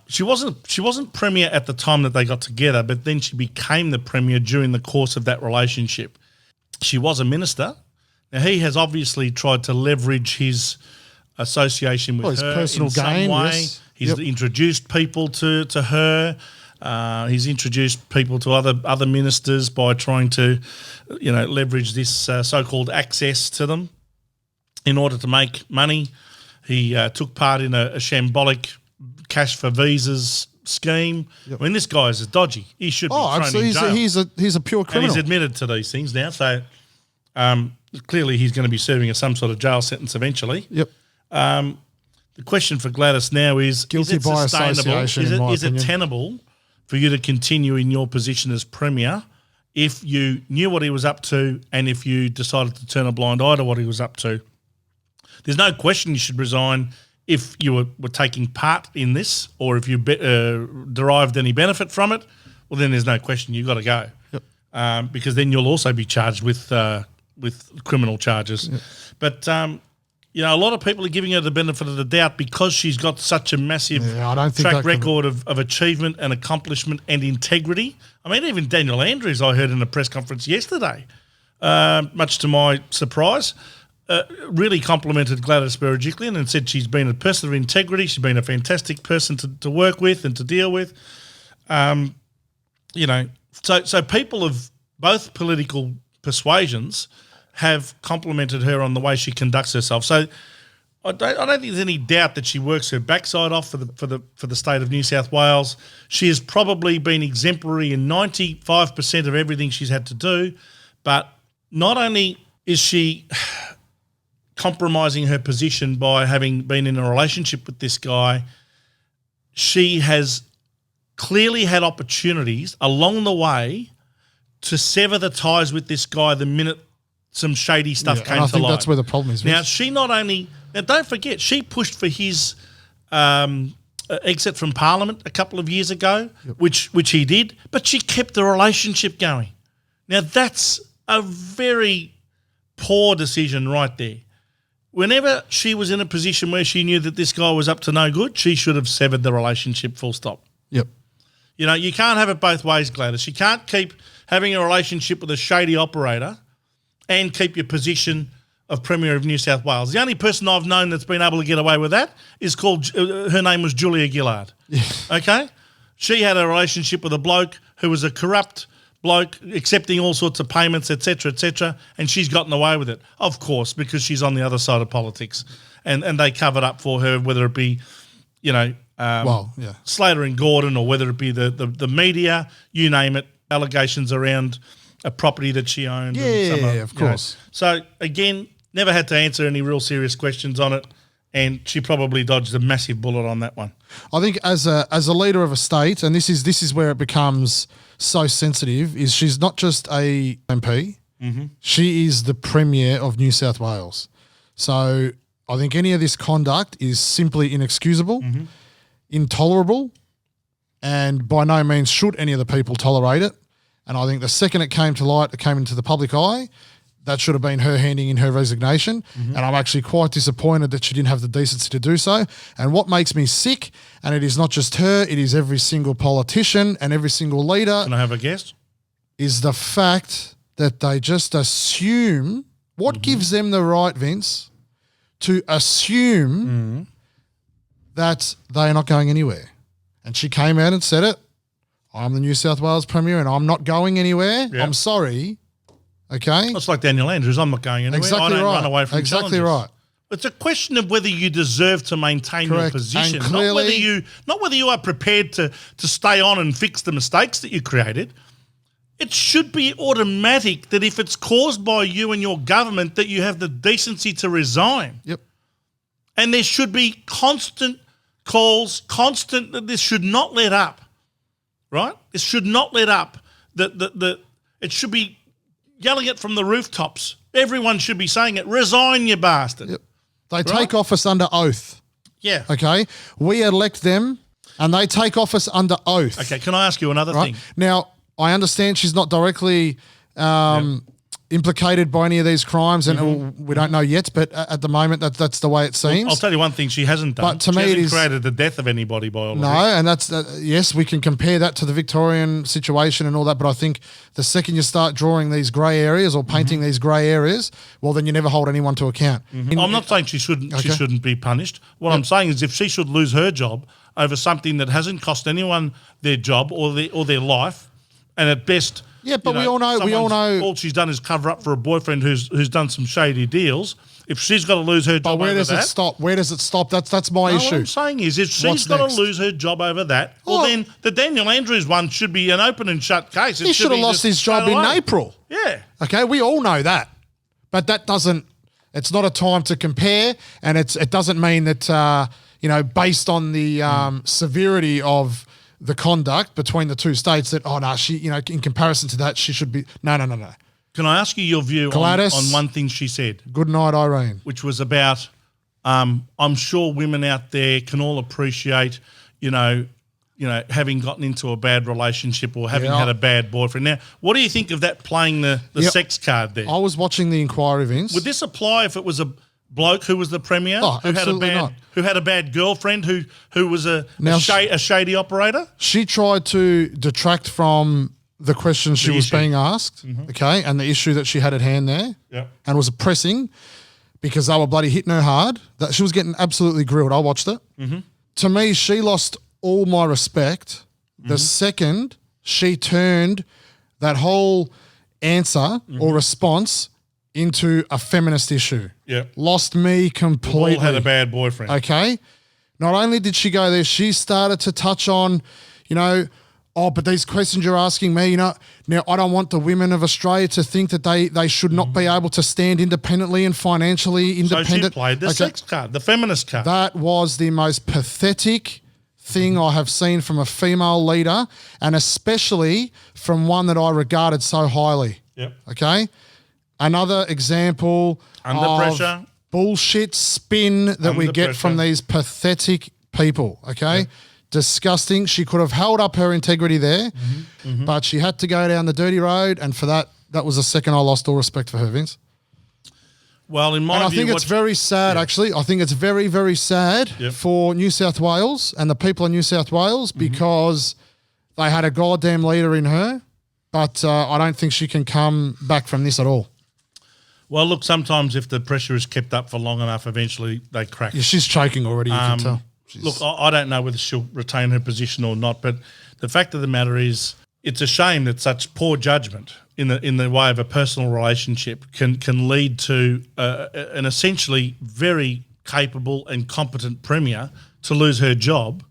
she wasn't premier at the time that they got together, but then she became the premier during the course of that relationship. She was a minister. Now, he has obviously tried to leverage his association with his her personal in some gain, way. yes. He's introduced people to her. He's introduced people to other ministers by trying to, leverage this so-called access to them in order to make money. He took part in a shambolic cash for visas scheme. Yep. I mean, this guy is dodgy. He should be thrown in jail. He's a pure criminal. And he's admitted to these things now. So clearly he's going to be serving some sort of jail sentence eventually. Yep. The question for Gladys now is guilty it by sustainable? association, Is it tenable for you to continue in your position as premier if you knew what he was up to and if you decided to turn a blind eye to what he was up to? There's no question you should resign if you were taking part in this or if you derived any benefit from it. Well, then there's no question you've got to go. Yep. Because then you'll also be charged with criminal charges. Yep. But a lot of people are giving her the benefit of the doubt because she's got such a massive track record of achievement and accomplishment and integrity. I mean, even Daniel Andrews, I heard in a press conference yesterday, much to my surprise, really complimented Gladys Berejiklian and said she's been a person of integrity. She's been a fantastic person to work with and to deal with. So people of both political persuasions have complimented her on the way she conducts herself. So I don't think there's any doubt that she works her backside off for the state of New South Wales. She has probably been exemplary in 95% of everything she's had to do, but not only is she compromising her position by having been in a relationship with this guy, she has clearly had opportunities along the way to sever the ties with this guy the minute some shady stuff came to light. I think that's where the problem is. Now, don't forget, she pushed for his exit from Parliament a couple of years ago, which he did, but she kept the relationship going. Now, that's a very poor decision right there. Whenever she was in a position where she knew that this guy was up to no good, she should have severed the relationship full stop. Yep. You know, you can't have it both ways, Gladys. You can't keep having a relationship with a shady operator and keep your position of Premier of New South Wales. The only person I've known that's been able to get away with that is her name was Julia Gillard. Yeah. Okay? She had a relationship with a bloke who was a corrupt bloke, accepting all sorts of payments, etc., and she's gotten away with it, of course, because she's on the other side of politics. And they covered up for her, whether it be, you know, Slater and Gordon, or whether it be the media, you name it, allegations around a property that she owned. Yeah, of course. Know. So, again, never had to answer any real serious questions on it, and she probably dodged a massive bullet on that one. I think as a leader of a state, and this is where it becomes so sensitive, is she's not just a MP, she is the Premier of New South Wales. So I think any of this conduct is simply inexcusable, intolerable, and by no means should any of the people tolerate it. And I think the second it came to light, it came into the public eye, that should have been her handing in her resignation. And I'm actually quite disappointed that she didn't have the decency to do so. And what makes me sick, and it is not just her, it is every single politician and every single leader. Can I have a guess? Is the fact that they just assume, what gives them the right, Vince, to assume that they are not going anywhere. And she came out and said it. I'm the New South Wales Premier and I'm not going anywhere. Yep. I'm sorry. Okay? It's like Daniel Andrews. I'm not going anywhere. Exactly I don't right. run away from exactly challenges. Right. It's a question of whether you deserve to maintain Correct. your position, And clearly, not whether you are prepared to stay on and fix the mistakes that you created. It should be automatic that if it's caused by you and your government, that you have the decency to resign. Yep. And there should be constant calls, this should not let up, right? This should not let up. It should be yelling it from the rooftops. Everyone should be saying it. Resign, you bastard. Yep. They take office under oath. Yeah. Okay? We elect them and they take office under oath. Okay, can I ask you another thing? Now, I understand she's not directly implicated by any of these crimes, and we don't know yet, but at the moment that's the way it seems. Well, I'll tell you one thing she hasn't done. But to me, hasn't created the death of anybody by all of this. No, and that's yes, we can compare that to the Victorian situation and all that, but I think the second you start drawing these grey areas or painting these grey areas, well, then you never hold anyone to account. I'm not saying she shouldn't be punished. What I'm saying is if she should lose her job over something that hasn't cost anyone their job or their life, and at best, yeah, but we all know all she's done is cover up for a boyfriend who's done some shady deals. If she's got to lose her job, but where does it stop? Where does it stop? That's my issue. What I'm saying is, if she's got to lose her job over that, well, then the Daniel Andrews one should be an open and shut case. He should have lost his job in April. Yeah. Okay, we all know that, but that doesn't. It's not a time to compare, and it doesn't mean that based on the severity of the conduct between the two states that, she, in comparison to that, she should be, no. Can I ask you your view on one thing she said? Good night, Irene. Which was about, I'm sure women out there can all appreciate, having gotten into a bad relationship or having had a bad boyfriend. Now, what do you think of that playing the sex card there? I was watching the inquiry, Vince. Would this apply if it was a bloke who was the Premier who had a bad girlfriend who was a shady operator? She tried to detract from the questions she was being asked, okay, and the issue that she had at hand there, and was pressing because they were bloody hitting her hard. That she was getting absolutely grilled. I watched it. To me, she lost all my respect the second she turned that whole answer or response into a feminist issue. Yeah. Lost me completely. All had a bad boyfriend. Okay. Not only did she go there, she started to touch on, but these questions you're asking me, now I don't want the women of Australia to think that they should not be able to stand independently and financially independent. So she played the sex card, the feminist card. That was the most pathetic thing I have seen from a female leader, and especially from one that I regarded so highly. Yep. Okay? Another example of pressure. Bullshit spin that we get from these pathetic people, okay? Yep. Disgusting. She could have held up her integrity there, but she had to go down the dirty road, and for that was the second I lost all respect for her, Vince. Well, in my And I view, think it's very sad, actually. I think it's very, very sad for New South Wales and the people of New South Wales because they had a goddamn leader in her, but I don't think she can come back from this at all. Well, look, sometimes if the pressure is kept up for long enough, eventually they crack. Yeah, she's choking already, you can tell. Look, I don't know whether she'll retain her position or not, but the fact of the matter is it's a shame that such poor judgment in the way of a personal relationship can lead to an essentially very capable and competent premier to lose her job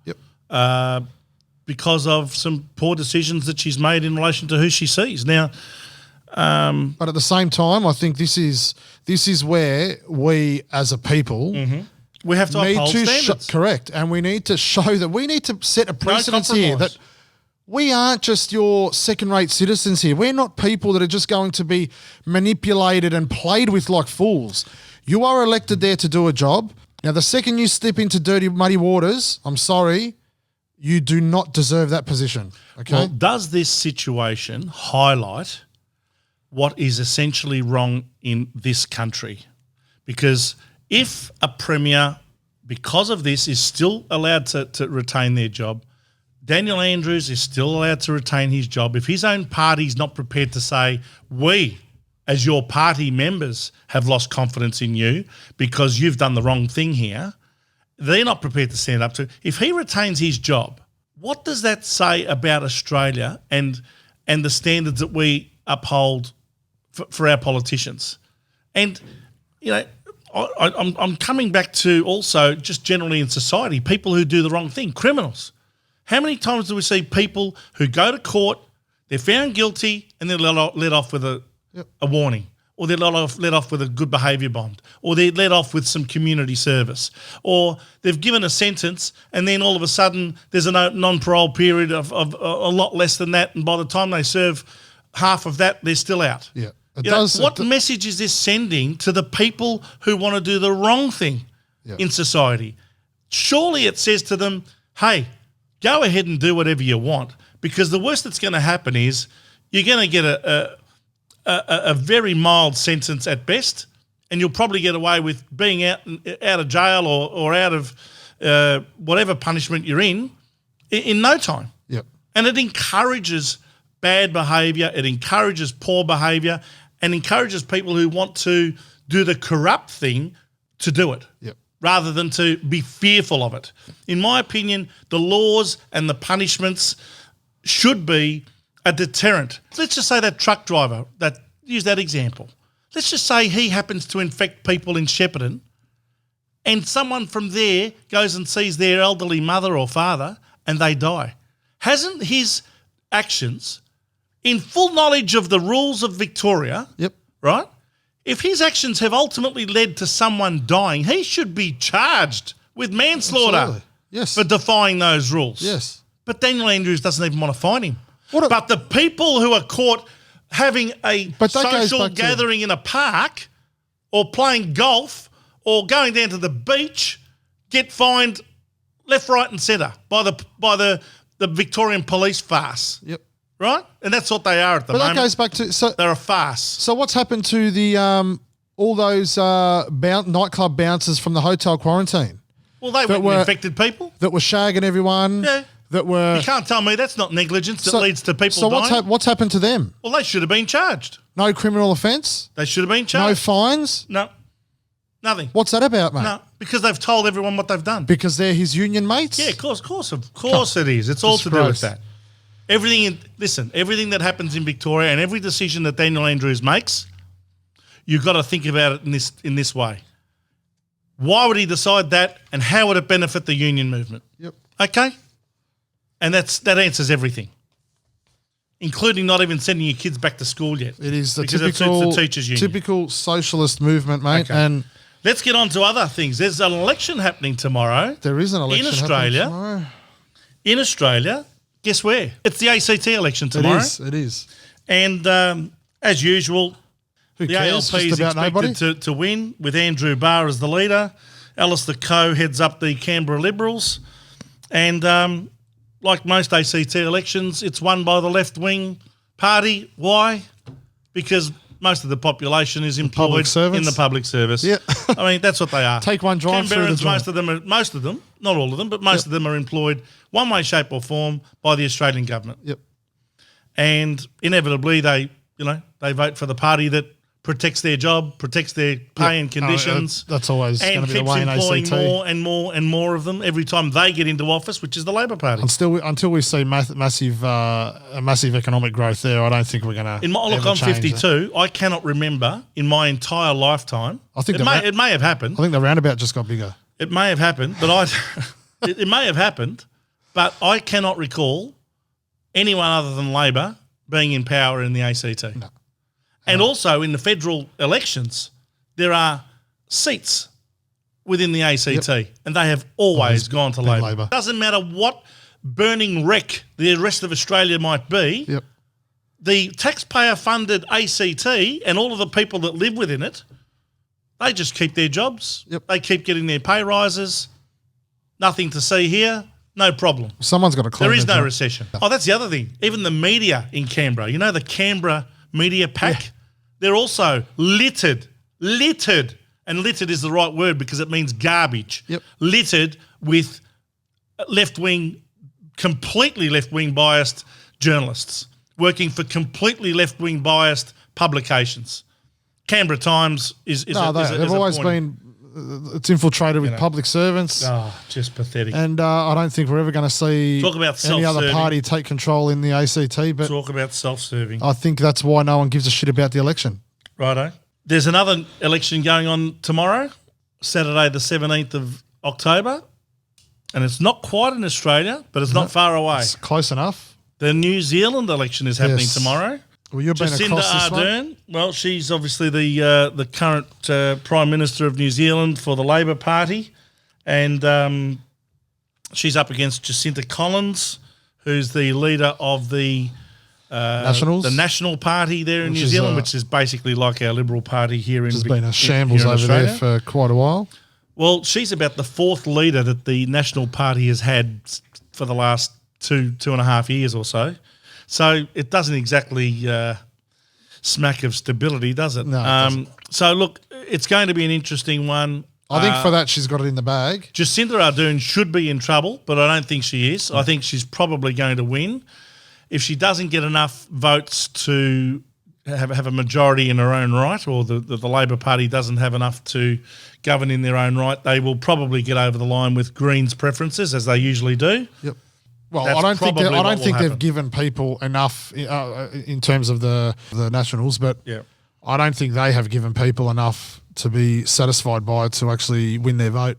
because of some poor decisions that she's made in relation to who she sees. Now, but at the same time, I think this is where we as a people we have to uphold standards. Correct, and we need to show that we need to set a precedence here that we aren't just your second-rate citizens here. We're not people that are just going to be manipulated and played with like fools. You are elected there to do a job. Now, the second you slip into dirty, muddy waters, I'm sorry, you do not deserve that position. Okay. Well, does this situation highlight what is essentially wrong in this country? Because if a premier, because of this, is still allowed to retain their job, Daniel Andrews is still allowed to retain his job. If his own party's not prepared to say, we, as your party members, have lost confidence in you because you've done the wrong thing here, they're not prepared to stand up to. If he retains his job, what does that say about Australia and the standards that we uphold for our politicians? And, you know, I'm coming back to also just generally in society, people who do the wrong thing, criminals. How many times do we see people who go to court, they're found guilty, and they're let off with a warning, or they're let off with a good behaviour bond, or they're let off with some community service, or they've given a sentence, and then all of a sudden there's a non-parole period of a lot less than that, and by the time they serve half of that, they're still out. Yeah. What message is this sending to the people who want to do the wrong thing in society? Surely it says to them, hey, go ahead and do whatever you want, because the worst that's going to happen is you're going to get a very mild sentence at best, and you'll probably get away with being out of jail or out of whatever punishment you're in no time. Yep. And it encourages bad behaviour, it encourages poor behaviour, and encourages people who want to do the corrupt thing to do it. Yep. Rather than to be fearful of it. In my opinion, the laws and the punishments should be a deterrent. Let's just say that truck driver, use that example. Let's just say he happens to infect people in Shepparton, and someone from there goes and sees their elderly mother or father and they die. Hasn't his actions, in full knowledge of the rules of Victoria, right? If his actions have ultimately led to someone dying, he should be charged with manslaughter for defying those rules. Yes. But Daniel Andrews doesn't even want to fine him. But the people who are caught having a social gathering in a park or playing golf or going down to the beach get fined left, right and centre by the Victorian police farce. Yep. Right? And that's what they are at the moment. But that goes back to... they're a farce. So what's happened to the all those nightclub bouncers from the hotel quarantine? Well, they weren't infected people. That were shagging everyone. Yeah. That were... You can't tell me that's not negligence that leads to people dying. So what's happened to them? Well, they should have been charged. No criminal offence? They should have been charged. No fines? No. Nothing. What's that about, mate? No, because they've told everyone what they've done. Because they're his union mates? Yeah, of course it is. It's all to do with that. Everything that happens in Victoria and every decision that Daniel Andrews makes, you've got to think about it in this way. Why would he decide that, and how would it benefit the union movement? Yep. Okay? And that answers everything, including not even sending your kids back to school yet. It is the typical socialist movement, mate. Okay. And let's get on to other things. There's an election happening tomorrow. There is an election in Australia. Tomorrow. In Australia, guess where? It's the ACT election tomorrow. It is. And as usual, the ALP is expected to win with Andrew Barr as the leader. Alistair Coe heads up the Canberra Liberals. And like most ACT elections, it's won by the left-wing party. Why? Because most of the population is public employed in servants. the public service. Yeah. I mean, that's what they are. Take one drive through the Canberrans, joint. most of them, not all of them, but most of them are employed one way, shape or form by the Australian government. Yep. And inevitably they vote for the party that protects their job, protects their pay and conditions. That's always going and to be the keeps way in employing ACT. more and more and more of them every time they get into office, which is the Labor Party. Until we see massive economic growth there, I don't think we're going to. I'm 52. I cannot remember in my entire lifetime. I think it may have happened. I think the roundabout just got bigger. It may have happened, but it may have happened, but I cannot recall anyone other than Labor being in power in the ACT. No. And also in the federal elections, there are seats within the ACT, and they have always gone to been Labor. Labor. Doesn't matter what burning wreck the rest of Australia might be, Yep. the taxpayer-funded ACT and all of the people that live within it, they just keep their jobs. Yep. They keep getting their pay rises. Nothing to see here. No problem. Someone's got to clean There is their no job. recession. Oh, that's the other thing. Even the media in Canberra, the Canberra media pack, they're also littered, and littered is the right word because it means garbage. Yep. Littered with completely left-wing biased journalists working for completely left-wing biased publications. Canberra Times is They've a always point. been. It's infiltrated with public servants. Oh, just pathetic. And I don't think we're ever going to see Talk about any other self-serving. party take control in the ACT. But Talk about self-serving. I think that's why no one gives a shit about the election. Righto. There's another election going on tomorrow, Saturday the 17th of October, and it's not quite in Australia, but it's not far away. It's close enough. The New Zealand election is happening Yes. tomorrow. Well, you've been Jacinda across this one. Ardern, well, she's obviously the current Prime Minister of New Zealand for the Labor Party, and she's up against Jacinta Collins, who's the leader of the Nationals? the National Party there in Which New is, Zealand, which is basically like our Liberal Party here in There's been a shambles here in over there Australia. for quite a while. Well, she's about the fourth leader that the National Party has had for the last two and a half years or so. So it doesn't exactly smack of stability, does it? No, it doesn't. So, look, it's going to be an interesting one. I think for that, she's got it in the bag. Jacinda Ardern should be in trouble, but I don't think she is. I think she's probably going to win. If she doesn't get enough votes to have a majority in her own right, or the Labor Party doesn't have enough to govern in their own right, they will probably get over the line with Greens preferences, as they usually do. Yep. Well, That's I don't think probably what will they've happen. given people enough in terms of the Nationals, but Yeah. I don't think they have given people enough to be satisfied by it to actually win their vote.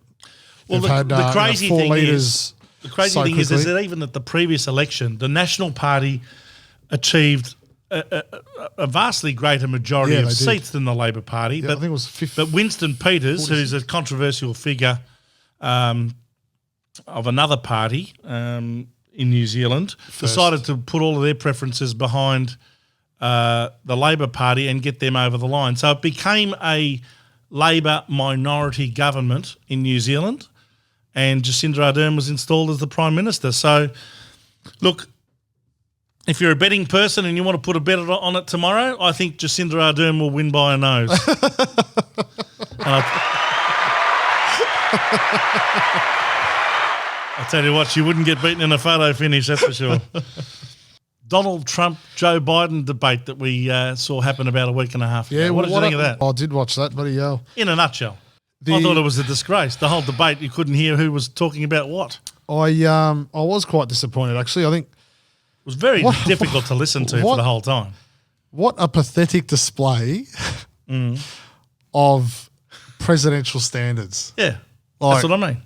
Well, They've had the crazy four thing leaders. The crazy so thing is quickly. that even at the previous election, the National Party achieved a vastly greater majority Yeah, of they did. seats than the Labor Party. Yeah, I think it was 50. But Winston Peters, who's a controversial figure of another party in New Zealand, decided to put all of their preferences behind the Labor Party and get them over the line. So it became a Labor minority government in New Zealand, and Jacinda Ardern was installed as the Prime Minister. So, look, if you're a betting person and you want to put a bet on it tomorrow, I think Jacinda Ardern will win by a nose. I tell you what, she wouldn't get beaten in a photo finish, that's for sure. Donald Trump, Joe Biden debate that we saw happen about a week and a half ago. Yeah, What did you think of that? I did watch that, bloody hell. In a nutshell. I thought it was a disgrace. The whole debate, you couldn't hear who was talking about what. I was quite disappointed, actually. I think It was very difficult to listen to for the whole time. what a pathetic display of presidential standards. Yeah, Like, that's what I mean.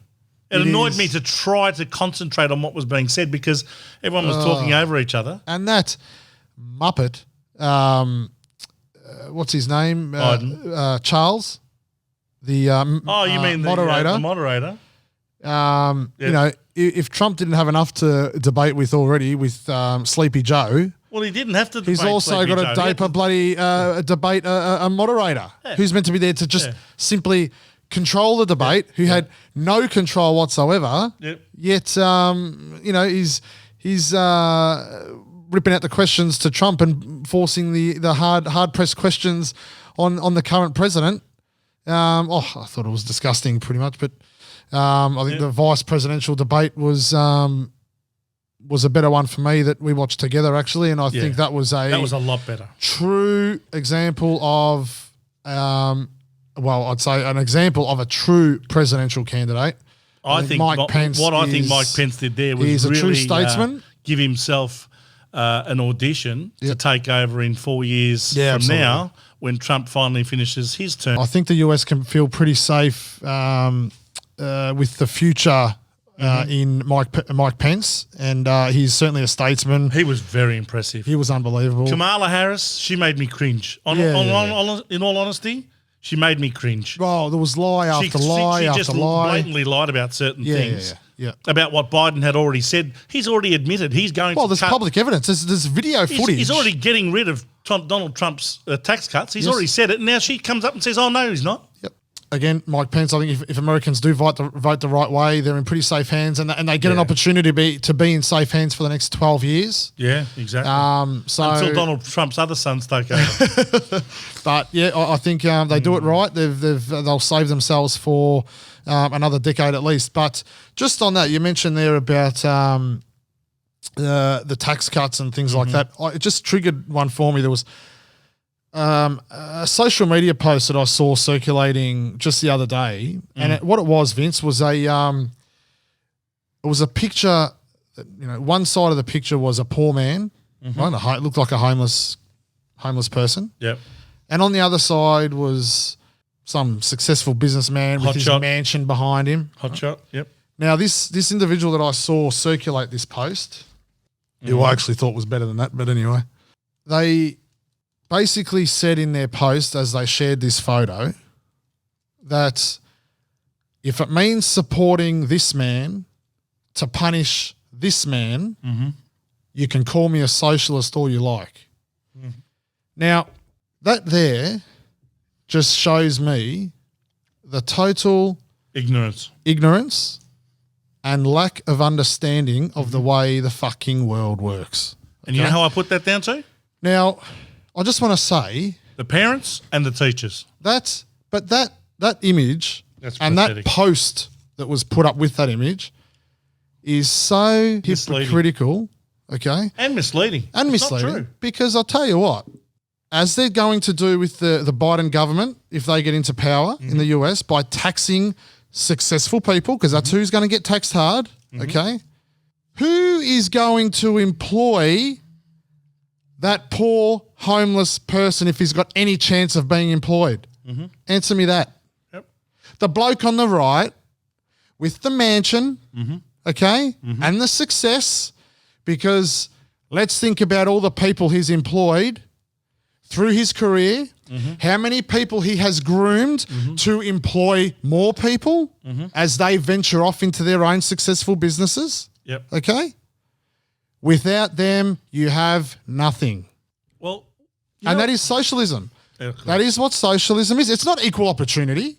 It it annoyed is- me to try to concentrate on what was being said because everyone was talking over each other. And that Muppet, what's his name? Charles, the You mean moderator. the moderator? You know, if Trump didn't have enough to debate with already with Sleepy Joe, Well, he didn't have to debate he's also Sleepy got Joe. to debate a moderator who's meant to be there to just simply control the debate, who had no control whatsoever. Yep. Yet, you know, he's ripping out the questions to Trump and forcing the hard pressed questions on the current president. I thought it was disgusting, pretty much. But I think the vice presidential debate was a better one for me that we watched together, actually, and I think that was a lot better. True example of, I'd say an example of a true presidential candidate. I think Mike Pence did there was he's really a true statesman. Give himself an audition to take over in 4 years from absolutely. now when Trump finally finishes his term. I think the US can feel pretty safe with the future in Mike Pence, and he's certainly a statesman. He was very impressive. He was unbelievable. Kamala Harris, she made me cringe. In all honesty, she made me cringe. Oh, there was lie after lie she after just lie. blatantly lied about certain things. Yeah. About what Biden had already said. He's already admitted he's going Well, to there's public evidence. There's video footage. He's already getting rid of Donald Trump's tax cuts. He's already said it. And now she comes up and says, oh, no, he's not. Yep. Again, Mike Pence, I think if Americans do vote the right way, they're in pretty safe hands, and they get an opportunity to be in safe hands for the next 12 years. Yeah, exactly. Until Donald Trump's other sons take over. But yeah, I think they do it right. They'll save themselves for another decade at least. But just on that, you mentioned there about the tax cuts and things like that. It just triggered one for me. There was a social media post that I saw circulating just the other day, and what it was, Vince, was it was a picture. That, one side of the picture was a poor man, right? It looked like a homeless person. Yep. And on the other side was some successful businessman with his mansion behind him. Hotshot. Yep. Now this individual that I saw circulate this post, who I actually thought was better than that, but anyway, they basically said in their post as they shared this photo that if it means supporting this man to punish this man, you can call me a socialist all you like. Now, that there just shows me the total ignorance and lack of understanding of the way the fucking world works. And you know how I put that down to? Now, I just want to say the parents and the teachers. That image and pathetic. that post that was put up with that image is so hypocritical, okay? And misleading. It's not true. Because I'll tell you what, as they're going to do with the Biden government if they get into power in the US by taxing successful people, because that's who's going to get taxed hard, okay? Who is going to employ that poor homeless person if he's got any chance of being employed? Answer me that. Yep. The bloke on the right with the mansion, okay, and the success, because let's think about all the people he's employed through his career, how many people he has groomed to employ more people as they venture off into their own successful businesses. Yep. Okay? Without them, you have nothing. Well, that is socialism. Yeah, that is what socialism is. It's not equal opportunity.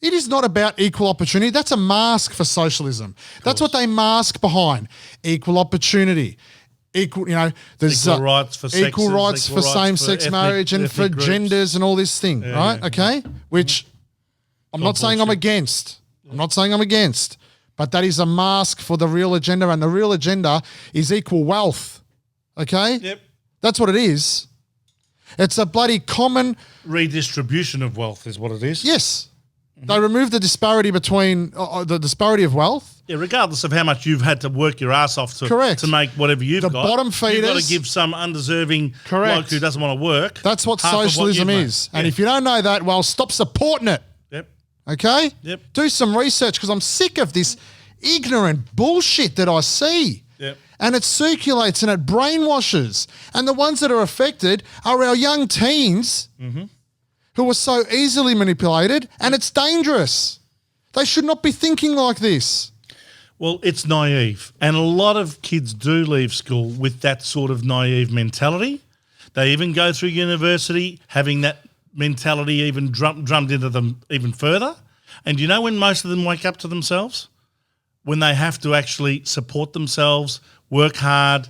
It is not about equal opportunity. That's a mask for socialism. That's what they mask behind. Equal opportunity. There's equal rights for sexes, equal rights for same-sex marriage and for groups. genders and all this thing, right? Yeah. Okay? Which I'm not saying I'm against. I'm not saying I'm against. But that is a mask for the real agenda, and the real agenda is equal wealth. Okay? Yep. That's what it is. It's a bloody common Redistribution of wealth is what it is. yes. They remove the disparity between the disparity of wealth. Yeah, regardless of how much you've had to work your ass off to make whatever you've The got. bottom You've got to feeders- give some undeserving Correct. bloke who doesn't want to work. That's what half of socialism you've made. is. And if you don't know that, well, stop supporting it. Yep. Okay? Yep. Do some research, because I'm sick of this ignorant bullshit that I see. Yep. And it circulates and it brainwashes. And the ones that are affected are our young teens who are so easily manipulated, and it's dangerous. They should not be thinking like this. Well, it's naive. And a lot of kids do leave school with that sort of naive mentality. They even go through university having that mentality even drummed into them even further. And you know when most of them wake up to themselves? When they have to actually support themselves, work hard,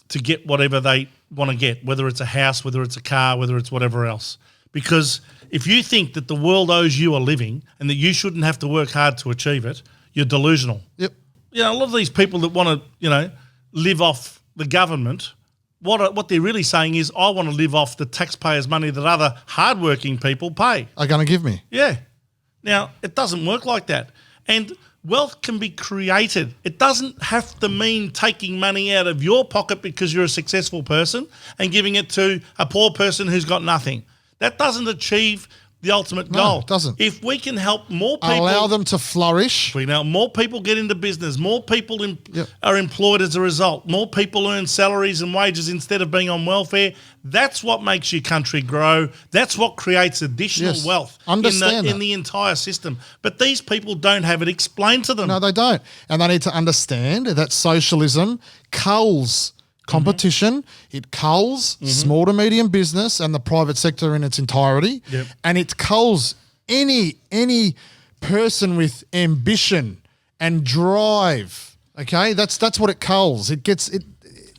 to get whatever they want to get, whether it's a house, whether it's a car, whether it's whatever else. Because if you think that the world owes you a living and that you shouldn't have to work hard to achieve it, you're delusional. Yep. You know, a lot of these people that want to, live off the government, what they're really saying is, I want to live off the taxpayers' money that other hardworking people pay. Are going to give me. Yeah. Now, it doesn't work like that. And wealth can be created. It doesn't have to mean taking money out of your pocket because you're a successful person and giving it to a poor person who's got nothing. That doesn't achieve the ultimate goal. It doesn't. If we can help more people, Allow them to flourish. if we can help more people get into business, more people are employed as a result, more people earn salaries and wages instead of being on welfare, that's what makes your country grow. That's what creates additional Yes. wealth Understand in that. the entire system. But these people don't have it explained to them. No, they don't. And they need to understand that socialism culls competition. It culls small to medium business and the private sector in its entirety. Yep. And it culls any person with ambition and drive. Okay? That's what it culls. It gets it.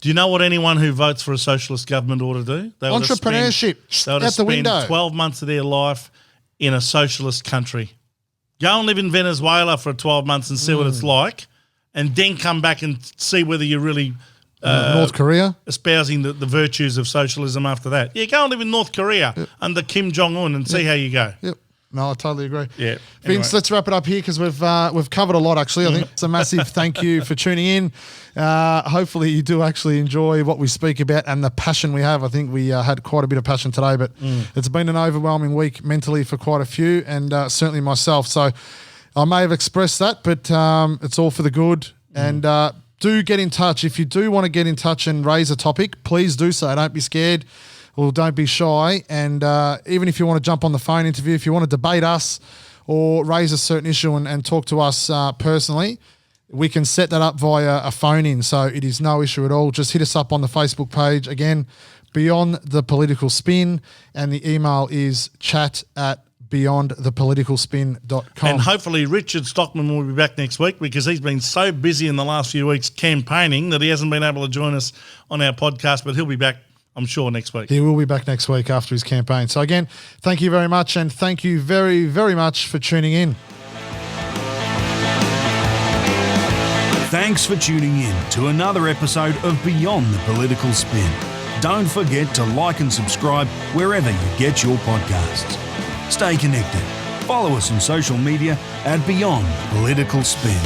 Do you know what anyone who votes for a socialist government ought to do? They ought to Entrepreneurship. They ought to Out the spend window. 12 months of their life in a socialist country. Go and live in Venezuela for 12 months and see what it's like, and then come back and see whether you're really North Korea. espousing the virtues of socialism after that. Yeah, go and live in North Korea under Kim Jong-un and see how you go. Yep. No, I totally agree. Yeah. Vince, Anyway. let's wrap it up here because we've covered a lot, actually. I think it's a massive thank you for tuning in. Hopefully you do actually enjoy what we speak about and the passion we have. I think we had quite a bit of passion today, but it's been an overwhelming week mentally for quite a few, and certainly myself. So I may have expressed that, but it's all for the good. And do get in touch. If you do want to get in touch and raise a topic, please do so. Don't be scared. Well, don't be shy. And even if you want to jump on the phone interview, if you want to debate us or raise a certain issue and talk to us personally, we can set that up via a phone in. So it is no issue at all. Just hit us up on the Facebook page. Again, Beyond the Political Spin. And the email is chat@beyondthepoliticalspin.com. And hopefully Richard Stockman will be back next week because he's been so busy in the last few weeks campaigning that he hasn't been able to join us on our podcast, but he'll be back, I'm sure, next week. He will be back next week after his campaign. So again, thank you very much, and thank you very, very much for tuning in. Thanks for tuning in to another episode of Beyond the Political Spin. Don't forget to like and subscribe wherever you get your podcasts. Stay connected. Follow us on social media at Beyond Political Spin.